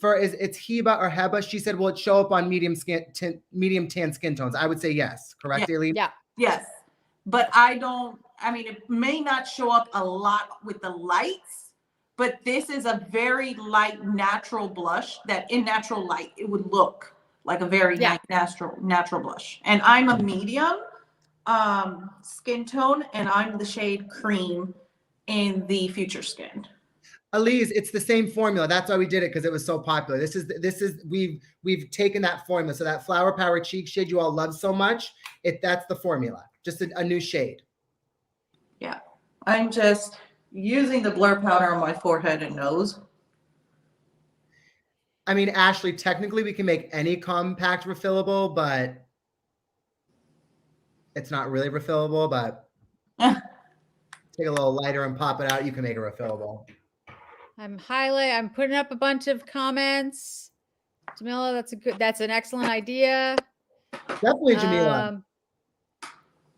It's Heba or Heba? She said, will it show up on medium tan skin tones? I would say yes. Correct, Aileen? Yeah. Yes. But it may not show up a lot with the lights, but this is a very light natural blush that in natural light, it would look like a very Yeah. nice natural blush. And I'm a medium skin tone, and I'm the shade cream in the Future Skin. Elise, it's the same formula. That's why we did it, because it was so popular. This is we've taken that formula. So that Flower Power cheek shade you all love so much, that's the formula. Just a new shade. Yeah. I'm just using the blur powder on my forehead and nose. I mean, Ashley, technically we can make any compact refillable, but it's not really refillable, but take a little lighter and pop it out. You can make it refillable. I'm putting up a bunch of comments. Jamila, that's an excellent idea. Definitely, Jamila.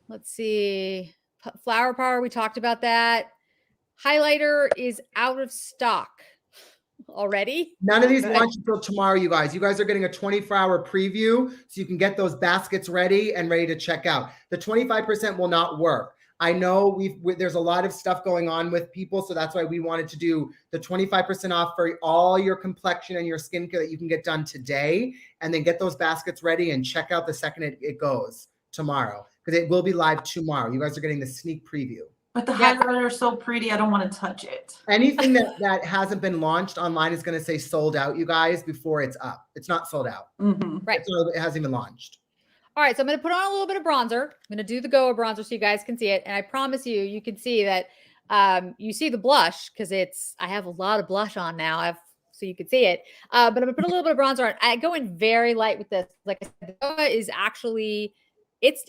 Let's see. Flower Power, we talked about that. Highlighter is out of stock already. None of these launch until tomorrow, you guys. You guys are getting a 24-hour preview, so you can get those baskets ready and ready to check out. The 25% will not work. I know there's a lot of stuff going on with people, so that's why we wanted to do the 25% off for all your complexion and your skincare that you can get done today, and then get those baskets ready and check out the second it goes tomorrow, because it will be live tomorrow. You guys are getting the sneak preview. But the highlighter is so pretty, I don't want to touch it. Anything that hasn't been launched online is going to say sold out, you guys, before it's up. It's not sold out. Right. So it hasn't even launched. All right, so I'm going to put on a little bit of bronzer. I'm going to do the Goa bronzer so you guys can see it. And I promise you can see that you see the blush, because I have a lot of blush on now. So you can see it. But I'm going to put a little bit of bronzer on. I go in very light with this. Like I said, the Goa is actually, it's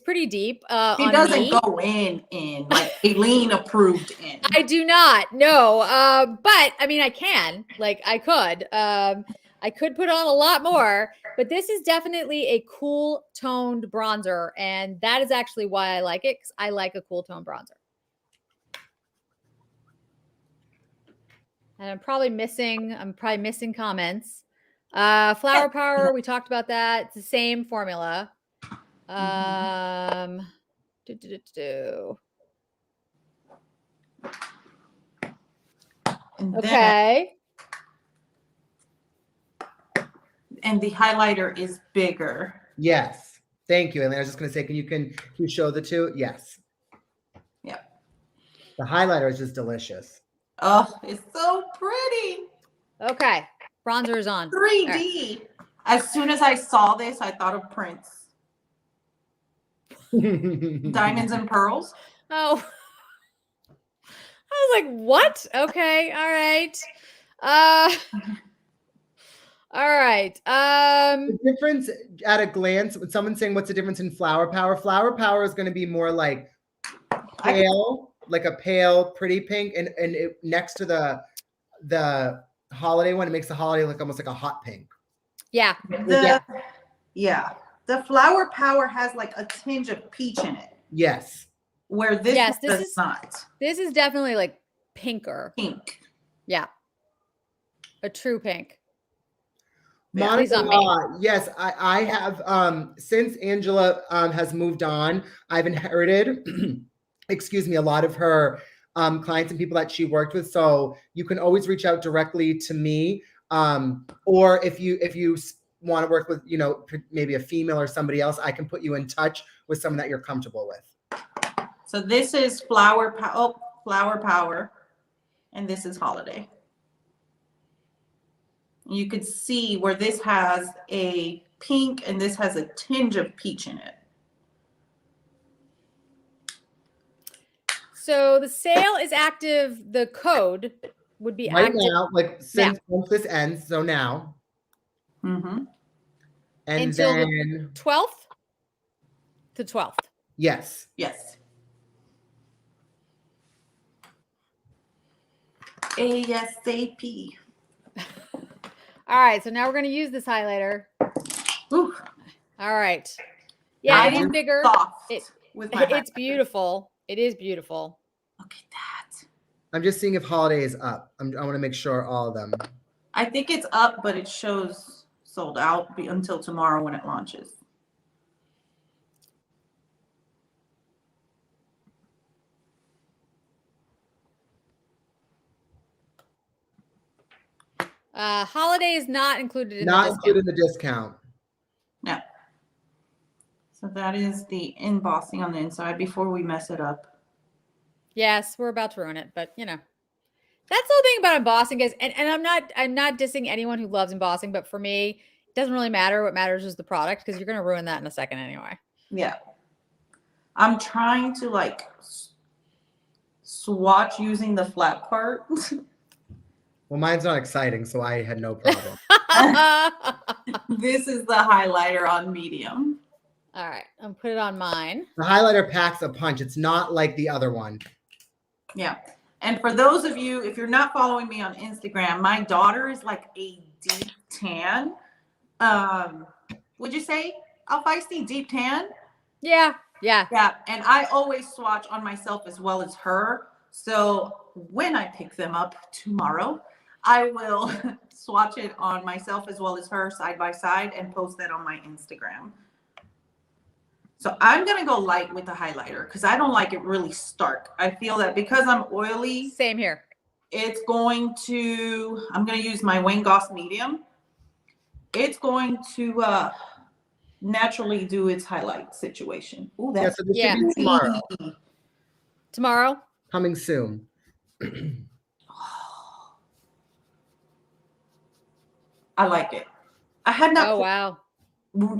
pretty deep. It doesn't go in like Aileen approved in. I do not, no. But I mean, I can, like I could put on a lot more, but this is definitely a cool toned bronzer. And that is actually why I like it, because I like a cool tone bronzer. And I'm probably missing comments. Flower Power, we talked about that. It's the same formula. Okay. And the highlighter is bigger. Yes. Thank you. And I was just going to say, can you show the two? Yes. Yeah. The highlighter is just delicious. Oh, it's so pretty. Okay. Bronzer is on. 3D. Right. As soon as I saw this, I thought of Prince. Diamonds and pearls. Oh. I was like, what? Okay. All right. All right. The difference at a glance, when someone's saying what's the difference in Flower Power? Flower Power is going to be more like pale, like a pale, pretty pink, and it, next to the holiday one, it makes the holiday look almost like a hot pink. Yeah. The Flower Power has like a tinge of peach in it. Yes. Where this does not. This is definitely like pinker. Pink. Yeah. A true pink. Monica, yes, I have, since Angela has moved on, I've inherited, excuse me, a lot of her clients and people that she worked with. So you can always reach out directly to me. Or if you want to work with, maybe a female or somebody else, I can put you in touch with someone that you're comfortable with. So this is Flower Power, and this is Holiday. You could see where this has a pink and this has a tinge of peach in it. So the sale is active. The code would be right active now, like since once this ends. So now. Mm-hmm. And until then the 12th. The 12th. Yes. Yes. ASAP. All right, so now we're going to use this highlighter. Ooh. All right. Yeah, it is bigger. It's beautiful. It is beautiful. Look at that. I'm just seeing if Holiday is up. I want to make sure all of them. I think it's up, but it shows sold out until tomorrow when it launches. Holiday is not included in Not the included discount. in the discount. No. So that is the embossing on the inside before we mess it up. Yes, we're about to ruin it, but you know. That's the whole thing about embossing, guys. And I'm not dissing anyone who loves embossing, but for me, it doesn't really matter. What matters is the product, because you're gonna ruin that in a second anyway. Yeah. I'm trying to like swatch using the flat part. Well, mine's not exciting, so I had no problem. This is the highlighter on medium. All right, I'm put it on mine. The highlighter packs a punch. It's not like the other one. Yeah. And for those of you, if you're not following me on Instagram, my daughter is like a deep tan. Would you say a feisty deep tan? Yeah. Yeah. And I always swatch on myself as well as her. So when I pick them up tomorrow, I will swatch it on myself as well as her side by side and post that on my Instagram. So I'm going to go light with the highlighter because I don't like it really stark. I feel that because I'm oily. Same here. I'm going to use my Wayne Goss medium. It's going to naturally do its highlight situation. Ooh, that's So this should be tomorrow. Tomorrow? Coming soon. I like it. I had not. Oh, wow.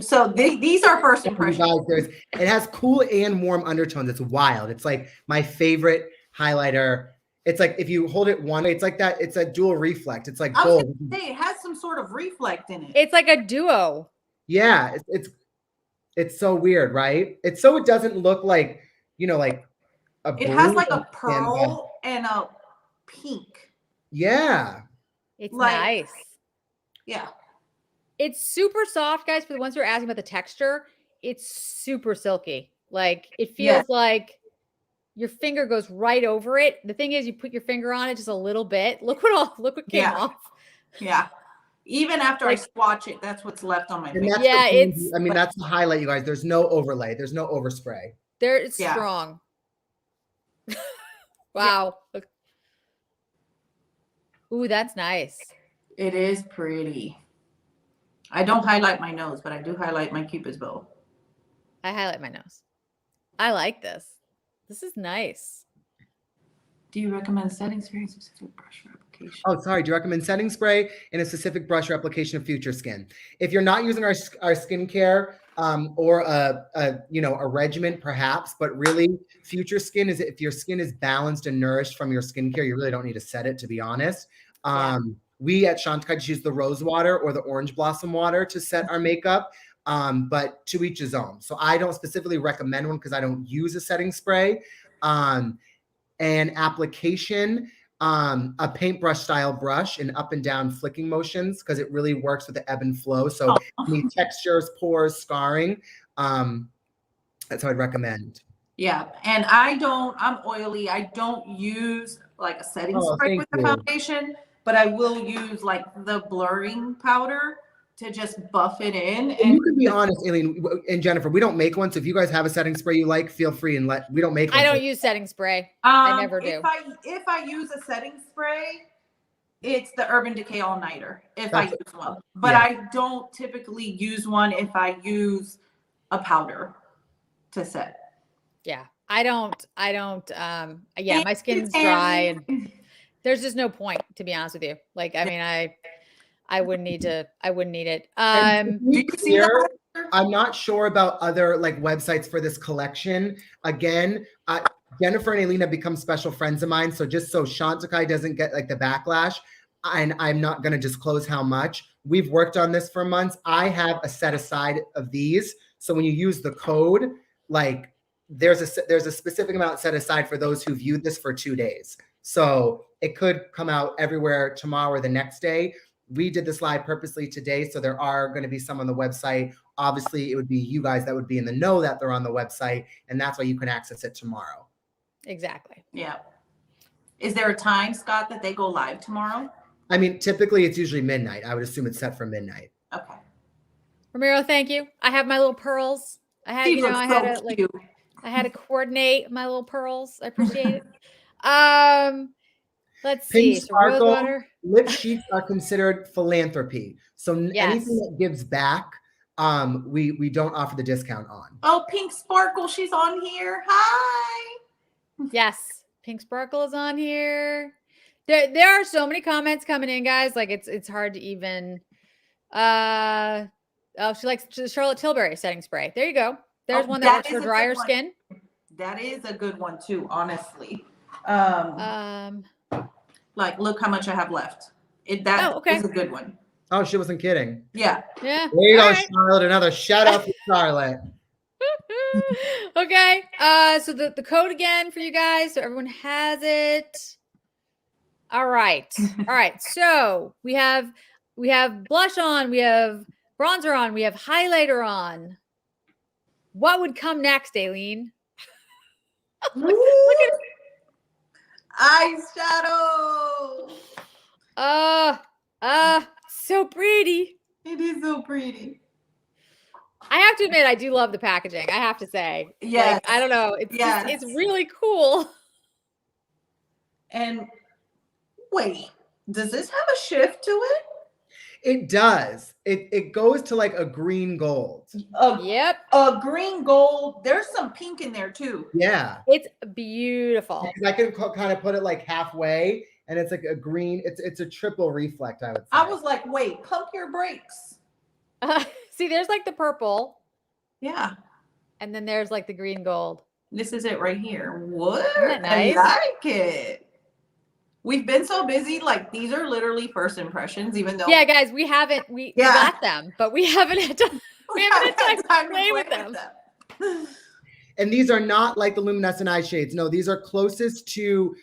So these are first impressions. Guys, it has cool and warm undertones. It's wild. It's like my favorite highlighter. It's like if you hold it one way, it's like that. It's a dual reflect. It's like gold. It has some sort of reflect in it. It's like a duo. Yeah, it's so weird, right? It's so it doesn't look like, you know, like a It has like a pearl and a pink. Yeah. It's like, nice. Yeah. It's super soft, guys. For the ones who are asking about the texture, it's super silky. Like it feels like your finger goes right over it. The thing is, you put your finger on it just a little bit. Look what came off. Yeah. Even after I swatch it, that's what's left on my finger. Yeah, that's the highlight, you guys. There's no overlay. There's no overspray. It's strong. Wow. Yeah. Ooh, that's nice. It is pretty. I don't highlight my nose, but I do highlight my Cupid's bow. I highlight my nose. I like this. This is nice. Do you recommend setting spray and specific brush for application? Oh, sorry. Do you recommend setting spray and a specific brush or application of Future Skin? If you're not using our skincare or a regimen, perhaps, but really Future Skin is if your skin is balanced and nourished from your skincare, you really don't need to set it, to be honest. We at Chantecaille just use the rose water or the orange blossom water to set our makeup, but to each his own. So I don't specifically recommend one because I don't use a setting spray. And application, a paintbrush style brush and up and down flicking motions because it really works with the ebb and flow. So any textures, pores, scarring, that's how I'd recommend. Yeah, and I'm oily. I don't use like a setting spray with the foundation, but I will use like the blurring powder to just buff it in. And you can be honest, Aileen and Jennifer, we don't make one. So if you guys have a setting spray you like, feel free and we don't make one. I don't use setting spray. I never do. If I use a setting spray, it's the Urban Decay All Nighter if I use one. But I don't typically use one if I use a powder to set. Yeah. I don't my skin's dry and there's just no point, to be honest with you. Like, I mean, I wouldn't need it. Do you see that? I'm not sure about other like websites for this collection. Again, Jennifer and Aileen have become special friends of mine. So just so Chantecaille doesn't get like the backlash, and I'm not going to disclose how much. We've worked on this for months. I have a set aside of these. So when you use the code, like there's a specific amount set aside for those who viewed this for 2 days. So it could come out everywhere tomorrow or the next day. We did this live purposely today, so there are going to be some on the website. Obviously, it would be you guys that would be in the know that they're on the website, and that's why you can access it tomorrow. Exactly. Yeah. Is there a time, Scott, that they go live tomorrow? I mean, typically it's usually midnight. I would assume it's set for midnight. Okay. Ramiro, thank you. I have my little pearls. I had to coordinate my little pearls. I appreciate it. Let's Pink see. So rose Sparkle water. lip sheets are considered philanthropy. So anything Yes. that gives back, we don't offer the discount on. Oh, Pink Sparkle, she's on here. Hi. Yes. Pink Sparkle is on here. There are so many comments coming in, guys. Like it's hard to even. Oh, she likes the Charlotte Tilbury setting spray. There you go. There's Oh, one that that works for is a good drier one. skin. That is a good one too, honestly. Like, look how much I have left. That okay. is a good one. Oh, she wasn't kidding. Yeah. Yeah. There you All go, right. Charlotte. Another shout out for Charlotte. Okay. So the code again for you guys, so everyone has it. All right. All right. So we have blush on, we have bronzer on, we have highlighter on. What would come next, Aileen? Look at Eyeshadow. So pretty. It is so pretty. I have to admit, I do love the packaging. I have to say. Yes. Like, I don't know. It's Yes. it's really cool. And wait, does this have a shift to it? It does. It goes to like a green gold. Yep. A green gold. There's some pink in there too. Yeah. It's beautiful. I can kind of put it like halfway, and it's like a green. It's a triple reflect, I would say. I was like, wait, pump your brakes. See, there's like the purple, Yeah. and then there's like the green gold. This is it right here. What? Isn't that nice? I like it. We've been so busy. Like, these are literally first impressions, even though. Yeah, guys, we got them, but we haven't had time. We haven't had time to play with them. And these are not like the luminescent eye shades. No, these are closest to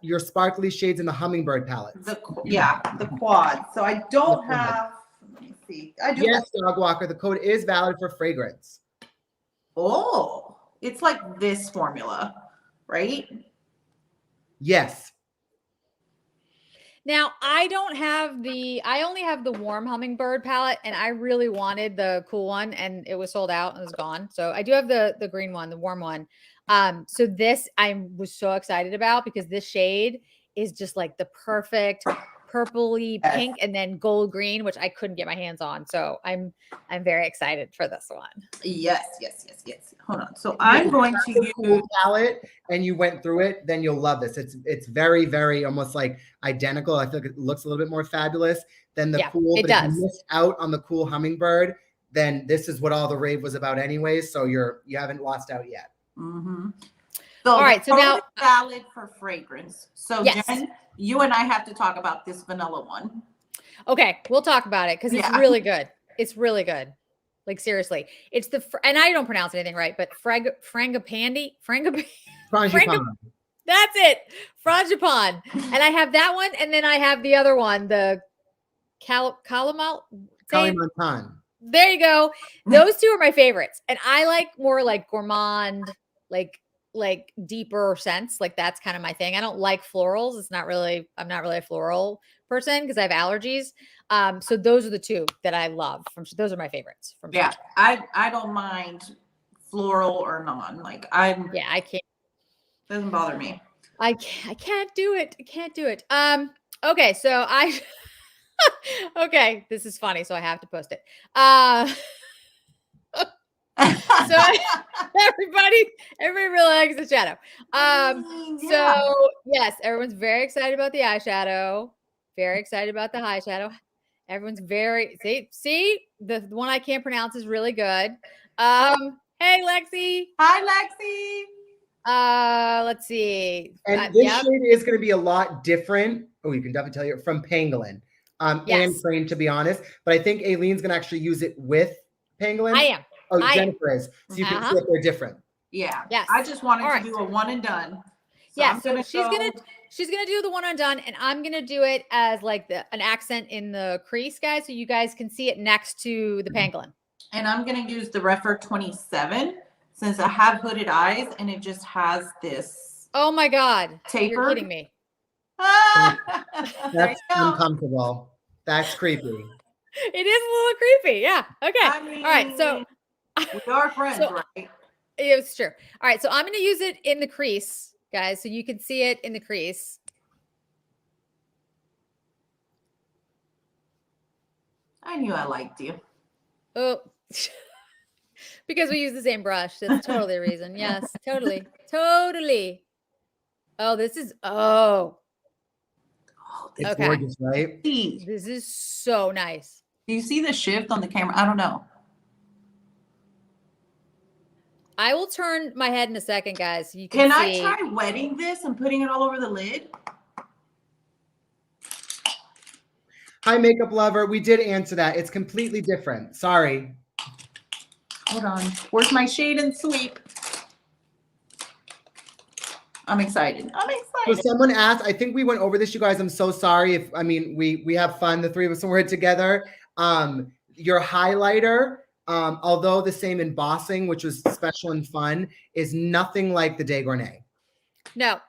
your sparkly shades in the hummingbird palette. The quad. So I don't have. Let me see. I do. Yes, Dog Walker. The code is valid for fragrance. Oh, it's like this formula, right? Yes. Now, I only have the warm hummingbird palette, and I really wanted the cool one, and it was sold out and it was gone. So I do have the green one, the warm one. So this I was so excited about because this shade is just like the perfect purpley pink and then gold green, which I couldn't get my hands on. So I'm very excited for this one. Yes. Hold on. So I'm going to use cool palette, and you went through it, then you'll love this. It's very, very almost like identical. I feel like it looks a little bit more fabulous than the cool. It does. If you missed out on the cool hummingbird, then this is what all the rave was about anyways. So you haven't lost out yet. Mm-hmm. So all right. So now valid for fragrance. So yes. Jen, you and I have to talk about this vanilla one. Okay, we'll talk about it because it's really good. It's really good. Like seriously, it's and I don't pronounce anything right, but frangipani. That's it, frangipane. And I have that one, and then I have the other one, the Calimontan. There you go. Those two are my favorites, and I like more like gourmand, like deeper scents. Like that's kind of my thing. I don't like florals. I'm not really a floral person because I have allergies. So those are the two that I love those are my favorites from Chantecaille. I don't mind floral or non. Like I can't. Doesn't bother me. I can't do it. I can't do it. Okay, so okay, this is funny, so I have to post it. So everybody really likes the shadow. So yes, everyone's very excited about the eyeshadow, very excited about the eyeshadow. Everyone's very see the one I can't pronounce is really good. Hey Lexi. Hi Lexi. Let's see. And this shade is going to be a lot different. Oh, you can definitely tell you from Pangolin. And Crane, to be honest. But I think Aileen's going to actually use it with Pangolin. I am. Oh, Jennifer is. So you can see if they're different. Yeah. Yes. I just wanted to do a one and done. So so she's gonna do the one and done, and I'm gonna do it as like an accent in the crease, guys, so you guys can see it next to the Pangolin. And I'm gonna use the Refer 27 since I have hooded eyes, and it just has this. Oh my God! Taper. You're kidding me. That's uncomfortable. That's creepy. It is a little creepy. Yeah. Okay. I mean, all right. So we are friends, right? It's true. All right. So I'm going to use it in the crease, guys, so you can see it in the crease. I knew I liked you. Oh, because we use the same brush. That's totally the reason. Yes, totally. Totally. Oh, this is, oh, Oh, It's okay. gorgeous, right? This is so nice. do you see the shift on the camera? I don't know. I will turn my head in a second, guys. So you Can can I see. try wetting this and putting it all over the lid? Hi, makeup lover. We did answer that. It's completely different. Sorry. Hold on. Where's my shade and sweep? I'm excited. I'm So excited. someone asked, I think we went over this, you guys. I'm so sorry. If I mean we have fun, the three of us when we're together. Your highlighter, although the same embossing, which was special and fun, is nothing like the De Gournay. No,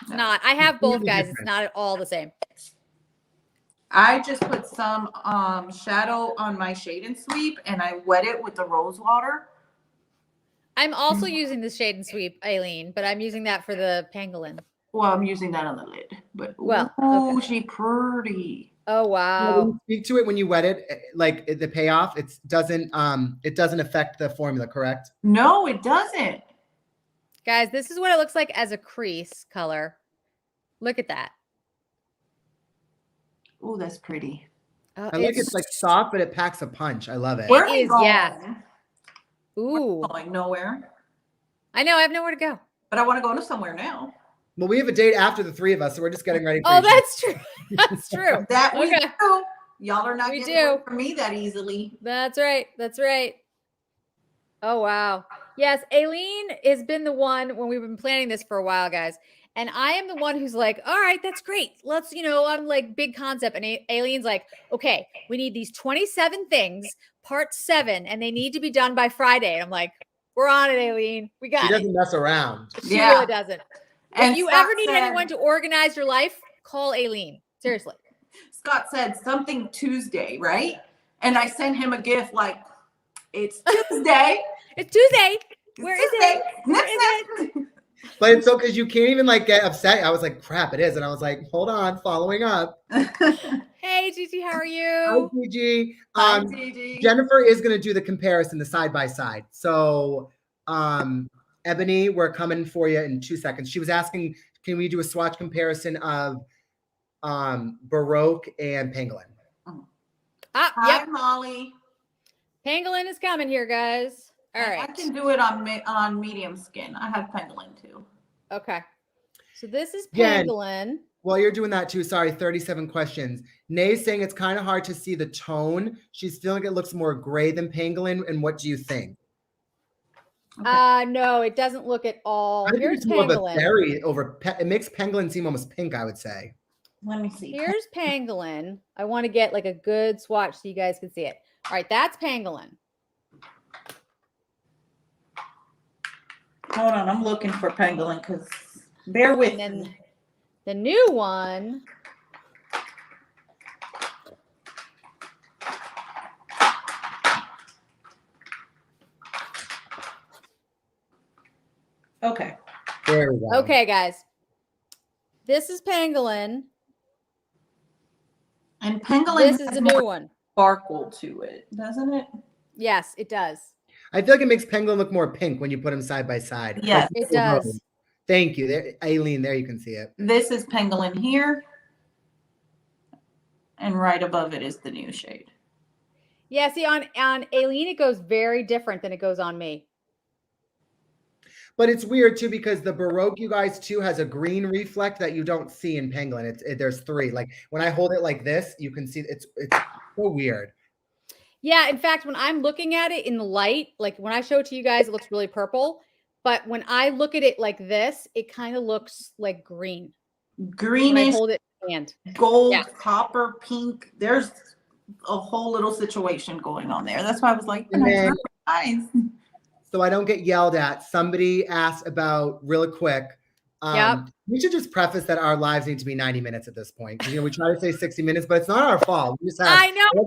it's not. I have both, Completely guys. different. It's not at all the same. I just put some shadow on my shade and sweep and I wet it with the rose water. I'm also using the shade and sweep, Aileen, but I'm using that for the pangolin. Well, I'm using that on the lid, but Well, oh, okay. she pretty. Oh, When wow. you speak to it when you wet it, like the payoff, it doesn't affect the formula, correct? No, it doesn't. Guys, this is what it looks like as a crease color. Look at that. Oh, that's pretty. Oh, I like it's like soft, but it packs a punch. I love it. Where are we is, going? yeah. Ooh. Going nowhere. I know. I have nowhere to go. But I want to go to somewhere now. Well, we have a date after the three of us, so we're just getting ready for Oh, each other. that's true. That's true. That we Okay. do. Y'all are not We getting do. away from me that easily. That's right. That's right. Oh, wow. Yes, Aileen has been the one when we've been planning this for a while, guys. And I am the one who's like, all right, that's great. Let's, I'm like big concept. And Aileen's like, okay, we need these 27 things, part 7, and they need to be done by Friday. And I'm like, we're on it, Aileen. We got She it. doesn't mess around. She Yeah. really doesn't. And If you Scott ever need said- anyone to organize your life, call Aileen. Seriously. Scott said something Tuesday, right? And I sent him a gift like, it's Tuesday. It's Tuesday. It's Where is Tuesday. it? Where is it? But it's so because you can't even like get upset. I was like, crap, it is. And I was like, hold on, following up. Hey, Gigi, how are Hi, you? Gigi. Hi, Gigi. Jennifer is going to do the comparison, the side by side. So, Ebony, we're coming for you in 2 seconds. She was asking, can we do a swatch comparison of Baroque and Pangolin? Ah, Hi, yep. Molly. Pangolin is coming here, guys. All I right. can do it on medium skin. I have pangolin too. Okay. So this is Jen. Pangolin. While you're doing that too, sorry, 37 questions. Nay's saying it's kind of hard to see the tone. She's feeling it looks more gray than Pangolin. And what do you think? Okay. No, it doesn't look at all. I think Here's it's more of a Pangolin. berry it makes Pangolin seem almost pink, I would say. Let me see. Here's Pangolin. I want to get like a good swatch so you guys can see it. All right, that's Pangolin. Hold on, I'm looking for pangolin because bear with And me. then the new one. Okay. There we go. Okay, guys. This is Pangolin. And pangolin This is has the more new one. sparkle to it, doesn't it? Yes, it does. I feel like it makes Pangolin look more pink when you put them side by side. Yes. It does. Thank you. There, Aileen, there you can see it. This is pangolin here. And right above it is the new shade. Yeah, see, on Aileen, it goes very different than it goes on me. But it's weird too because the Baroque, you guys, too, has a green reflect that you don't see in Pangolin. There's 3. Like when I hold it like this, you can see it's so weird. Yeah, in fact, when I'm looking at it in the light, like when I show it to you guys, it looks really purple. But when I look at it like this, it kind of looks like green. When I Greenish, hold it in my hand. gold, Yeah. copper, pink. There's a whole little situation going on there. That's why I was like, And then- eyes. So I don't get yelled at. Somebody asked about real quick. Yep. We should just preface that our lives need to be 90 minutes at this point. Because we try to say 60 minutes, but it's not our fault. We just have I know.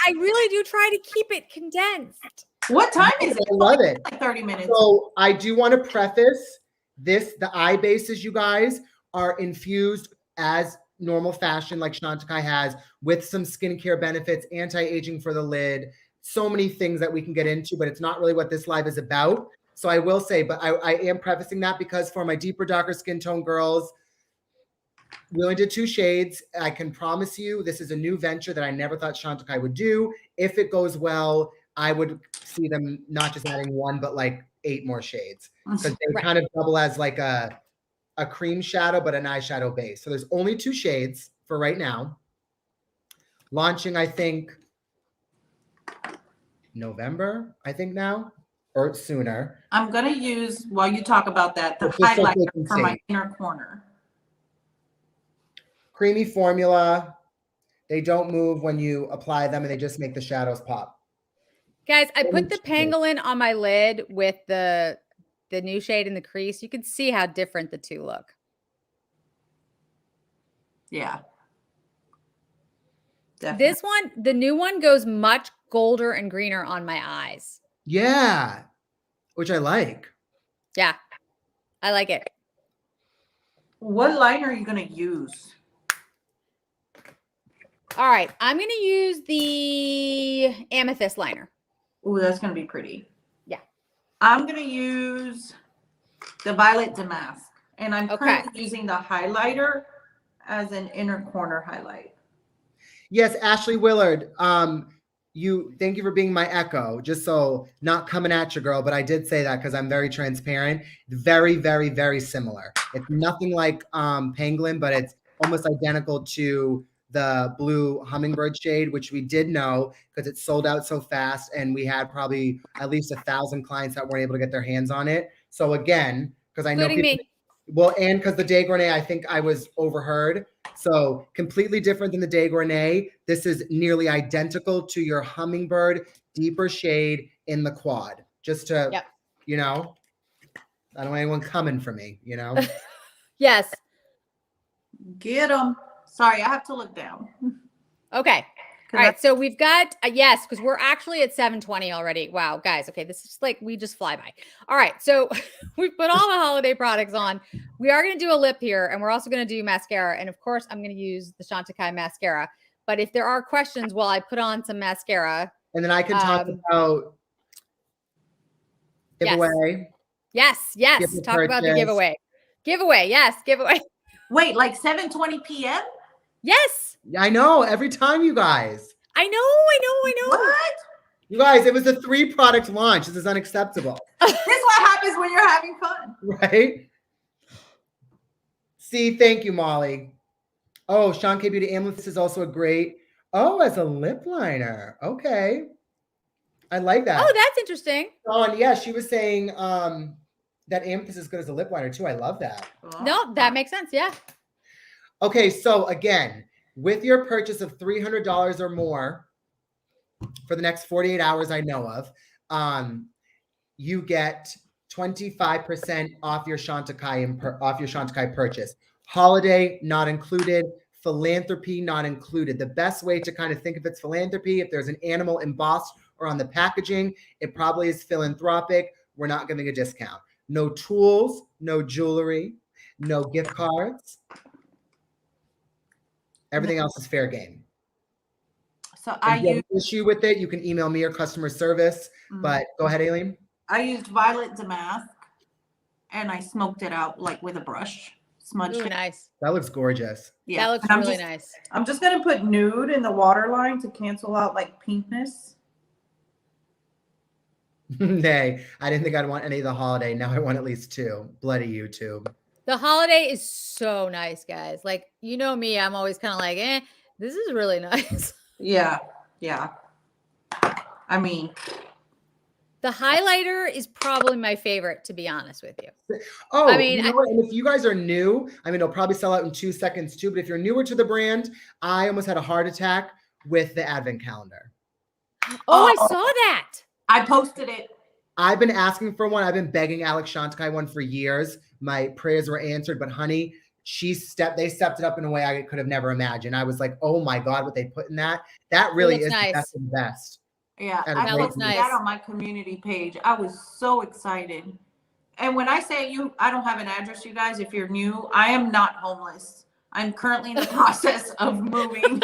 I really do try to keep it condensed. What time is it? I love it. Like 30 minutes. So I do want to preface this, the eye bases, you guys, are infused as normal fashion like Chantecaille has, with some skincare benefits, anti-aging for the lid, so many things that we can get into, but it's not really what this live is about. So I will say, but I am prefacing that because for my deeper, darker skin tone girls, we only did 2 shades. I can promise you this is a new venture that I never thought Chantecaille would do. If it goes well, I would see them not just adding 1, but like 8 more shades. Because they kind of double as like a cream shadow, but an eyeshadow base. So there's only 2 shades for right now. Launching, I think, November, I think now, or sooner. I'm going to use, while you talk about that, the It's just so highlighter quick and for my safe. inner corner. Creamy formula. They don't move when you apply them, and they just make the shadows pop. Guys, I put the pangolin on my lid with the new shade in the crease. You can see how different the two look. Yeah. Definitely. This one, the new one, goes much golder and greener on my eyes. Yeah, which I like. Yeah, I like it. What liner are you going to use? All right, I'm going to use the amethyst liner. Ooh, that's going to be pretty. Yeah. I'm going to use the Violet Damask. And I'm currently using the highlighter as an inner corner highlight. Yes, Ashley Willard. Thank you for being my echo. Just so not coming at you, girl, but I did say that because I'm very transparent. Very, very, very similar. It's nothing like Pangolin, but it's almost identical to the blue hummingbird shade, which we did know because it sold out so fast, and we had probably at least 1,000 clients that weren't able to get their hands on it. So again, because I know people, well, and because the Gardenia, I think I was overheard. So completely different than the Gardenia. This is nearly identical to your hummingbird, deeper shade in the quad. Just to, you know, I don't want anyone coming for me, you know? Yes. Get them. Sorry, I have to look down. Okay. All right. So we've got, yes, because we're actually at 7:20 already. Wow, guys. Okay. This is like, we just fly by. All right. So we put all the holiday products on. We are going to do a lip here, and we're also going to do mascara. And of course, I'm going to use the Chantecaille mascara. But if there are questions while I put on some mascara. And then I can talk about giveaway. Yes. Talk about the giveaway. Yes. Giveaway. Wait, like 7:20 p.m.? Yes. I know. Every time, you guys. I know. What? You guys, it was a 3-product launch. This is unacceptable. This is what happens when you're having fun. Right? See, thank you, Molly. Oh, Sean K. Beauty Amethyst is also a great, as a lip liner. Okay. I like that. Oh, that's interesting. Oh, and yeah, she was saying that Amethyst is good as a lip liner too. I love that. No, that makes sense. Yeah. Okay, so again, with your purchase of $300 or more for the next 48 hours I know of, you get 25% off your Chantecaille purchase. Holiday not included, philanthropy not included. The best way to kind of think if it's philanthropy, if there's an animal embossed or on the packaging, it probably is philanthropic. We're not giving a discount. No tools, no jewelry, no gift cards. Everything else is fair game. So if you have an issue with it, you can email me or customer service. But go ahead, Aileen. I used Violet Damask, and I smoked it out like with a brush. Smudged it. Nice. That looks gorgeous. Yeah, that looks really nice. I'm just gonna put nude in the waterline to cancel out like pinkness. Nay, I didn't think I'd want any of the holiday. Now I want at least 2. Bloody YouTube. The holiday is so nice, guys. Like, you know me, I'm always kind of like, this is really nice. Yeah. I mean, the highlighter is probably my favorite, to be honest with you. Oh, I mean, and if you guys are new, I mean, it'll probably sell out in 2 seconds too. But if you're newer to the brand, I almost had a heart attack with the advent calendar. Oh, I saw that. I posted it. I've been asking for one. I've been begging Alex Chantecaille one for years. My prayers were answered, but honey, they stepped it up in a way I could have never imagined. I was like, oh my God, what they put in that. That really is nice. The best of the best. Yeah, I posted that on my community page. I was so excited. And when I say I don't have an address, you guys, if you're new, I am not homeless. I'm currently in the process of moving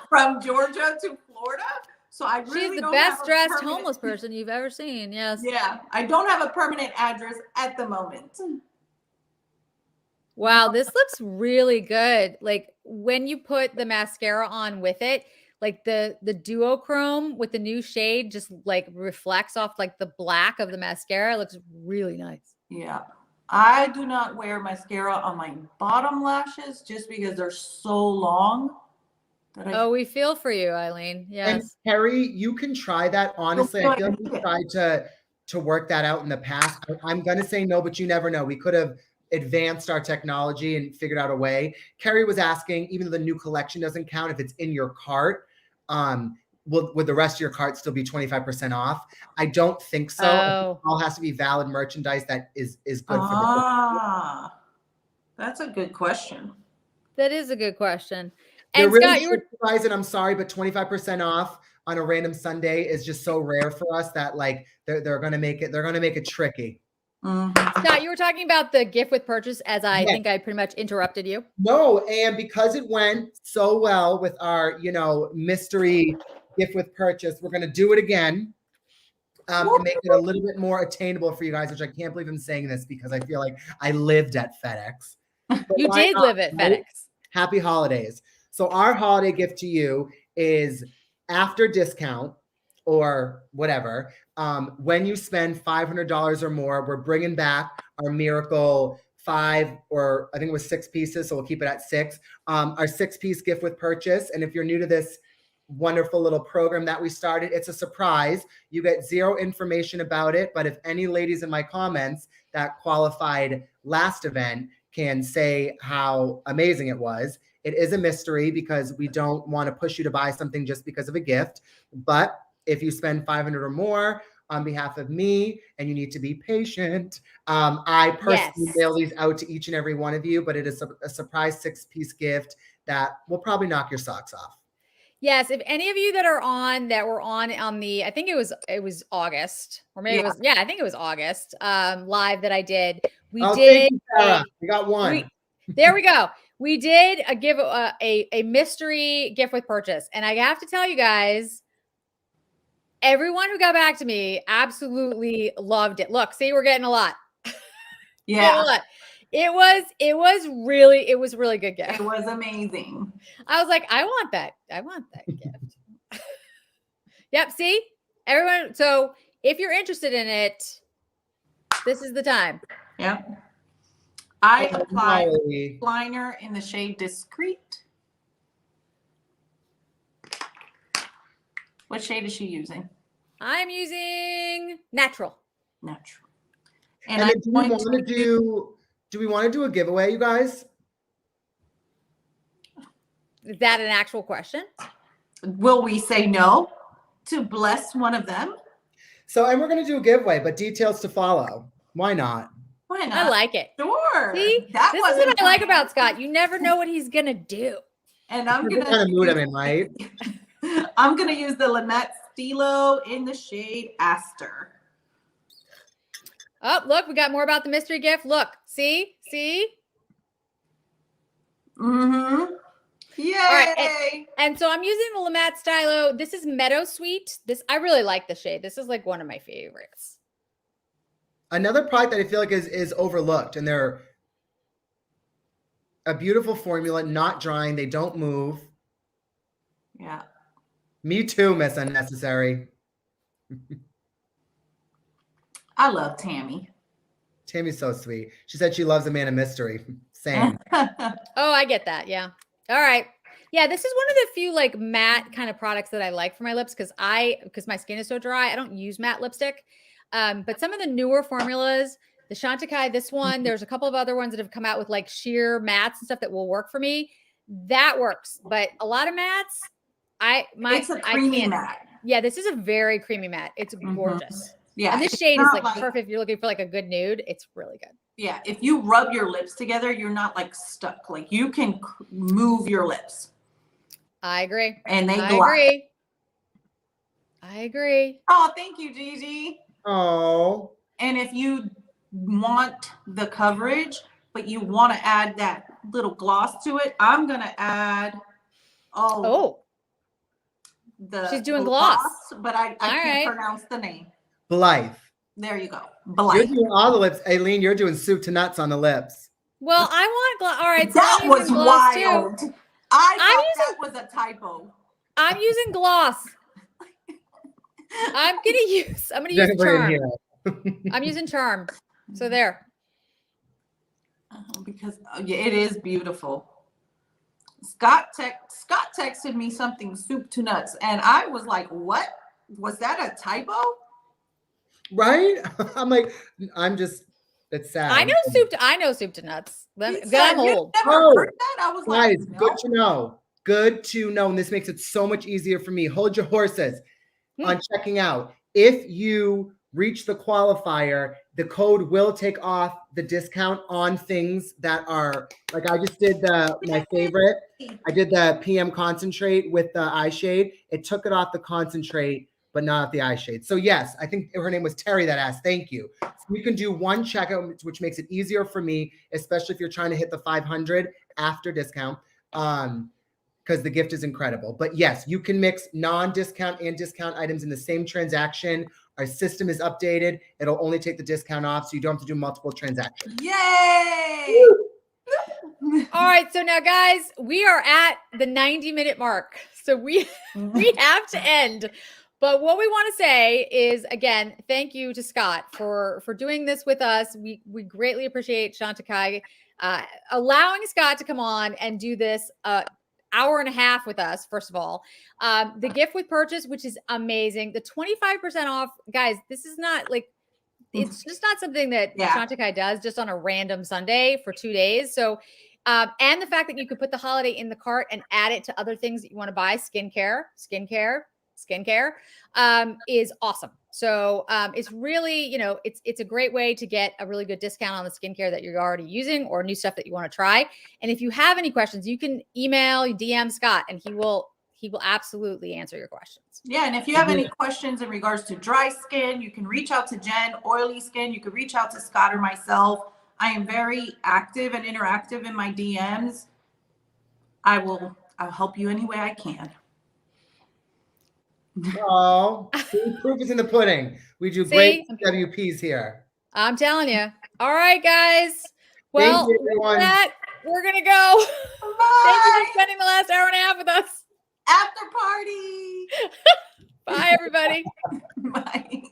from Georgia to Florida. So I really She's the don't best have a dressed permanent- homeless person you've ever seen. Yes. Yeah, I don't have a permanent address at the moment. Wow, this looks really good. Like when you put the mascara on with it, like the duochrome with the new shade just like reflects off like the black of the mascara. It looks really nice. Yeah. I do not wear mascara on my bottom lashes just because they're so long that Oh, we feel for you, Eileen. And Yes. Carrie, you can try that. Honestly, I feel like we tried to work that out in the past. I'm gonna say no, but you never know. We could have advanced our technology and figured out a way. Carrie was asking, even though the new collection doesn't count, if it's in your cart, would the rest of your cart still be 25% off? I don't think so. Oh. It all has to be valid merchandise that is good for the Ah, that's a good question. That is a good question. They're And really Scott, you were surprised, and I'm sorry, but 25% off on a random Sunday is just so rare for us that like they're gonna make it tricky. Scott, you were talking about the gift with purchase as I Yes. think I pretty much interrupted you. No, and because it went so well with our, mystery gift with purchase, we're gonna do it again. And make it a little bit more attainable for you guys, which I can't believe I'm saying this because I feel like I lived at FedEx. But You why did not, live at right? FedEx. Happy holidays. So our holiday gift to you is after discount or whatever. When you spend $500 or more, we're bringing back our miracle 5, or I think it was 6 pieces, so we'll keep it at 6. Our 6-piece gift with purchase. And if you're new to this wonderful little program that we started, it's a surprise. You get 0 information about it, but if any ladies in my comments that qualified last event can say how amazing it was, it is a mystery because we don't want to push you to buy something just because of a gift. But if you spend $500 or more on behalf of me, and you need to be patient, I personally mail these out to each and every one of you, but it is a surprise 6-piece gift that will probably knock your socks off. Yes, if any of you that were on the, I think it was August, or maybe I think it was August live that I did. We did thank you, Sarah. We got one. There we go. We did a mystery gift with purchase, and I have to tell you guys, everyone who got back to me absolutely loved it. Look, see, we're getting a lot. Yeah. A lot. It was really good gift. It was amazing. I was like, I want that gift. Yep. See, everyone. So if you're interested in it, this is the time. Yep. I applied liner in the shade Discreet. What shade is she using? I'm using Natural. Natural. And do we want to do a giveaway, you guys? Is that an actual question? Will we say no to bless one of them? So, and we're going to do a giveaway, but details to follow. Why not? Why not? I like it. Sure. See, this is what I like about Scott. You never know what he's going to do. And I'm going to kind of mood I'm in, right? I'm going to use the Lynette Stilo in the shade Aster. Oh, look, we got more about the mystery gift. Look, see? Mm-hmm. Yay! All right, and so I'm using the Lynette Stylo. This is Meadow Sweet. I really like the shade. This is like one of my favorites. Another product that I feel like is overlooked, and they're a beautiful formula, not drying. They don't move. Yeah. Me too, Miss Unnecessary. I love Tammy. Tammy's so sweet. She said she loves a man of mystery. Same. Oh, I get that. Yeah. All right. Yeah, this is one of the few like matte kind of products that I like for my lips because my skin is so dry. I don't use matte lipstick. But some of the newer formulas, the Chantecaille, this one, there's a couple of other ones that have come out with like sheer mattes and stuff that will work for me. That works. But a lot of mattes, it's a creamy matte. Yeah, this is a very creamy matte. It's gorgeous. Yeah. And this shade is like perfect if you're looking for like a good nude. It's really good. Yeah. If you rub your lips together, you're not like stuck. Like you can move your lips. I agree. And they I agree. Oh, thank you, Gigi. Oh. And if you want the coverage, but you want to add that little gloss to it, I'm going to add, she's doing gloss. But I can't pronounce the name. Blythe. There you go. You're Blythe. doing all the lips. Aileen, you're doing soup to nuts on the lips. Well, I want gloss. All right. So That was wild. too. I thought that was a typo. I'm using gloss. I'm gonna use charm. I'm using charm. So there. Because it is beautiful. Scott texted me something soup to nuts, and I was like, "What? Was that a typo?" Right? I'm like, it's sad. I know soup to nuts. I'm old. Never heard that? I was guys, like, no. good to know. Good to know. And this makes it so much easier for me. Hold your horses on checking out. If you reach the qualifier, the code will take off the discount on things that are like, I just did my favorite. I did the PM concentrate with the eye shade. It took it off the concentrate, but not the eye shade. So yes, I think her name was Terry that asked. Thank you. So you can do one checkout, which makes it easier for me, especially if you're trying to hit the 500 after discount, because the gift is incredible. But yes, you can mix non-discount and discount items in the same transaction. Our system is updated. It'll only take the discount off, so you don't have to do multiple transactions. Yay! All right, so now guys, we are at the 90-minute mark. So we have to end. But what we want to say is, again, thank you to Scott for doing this with us. We greatly appreciate Chantecaille allowing Scott to come on and do this hour and a half with us, first of all. The gift with purchase, which is amazing. The 25% off, guys, this is not like, it's just not something that Chantecaille does just on a random Sunday for 2 days. So, and the fact that you could put the holiday in the cart and add it to other things that you want to buy, skincare, is awesome. So it's really, it's a great way to get a really good discount on the skincare that you're already using or new stuff that you want to try. And if you have any questions, you can email, DM Scott, and he will absolutely answer your questions. Yeah, and if you have any questions in regards to dry skin, you can reach out to Jen. Oily skin, you can reach out to Scott or myself. I am very active and interactive in my DMs. I'll help you any way I can. Oh, proof is in the pudding. We do great WPs here. I'm telling you. All right, guys. Well, with that, we're going to go. Bye. Thank you for spending the last hour and a half with us. After party. Bye, everybody. Bye.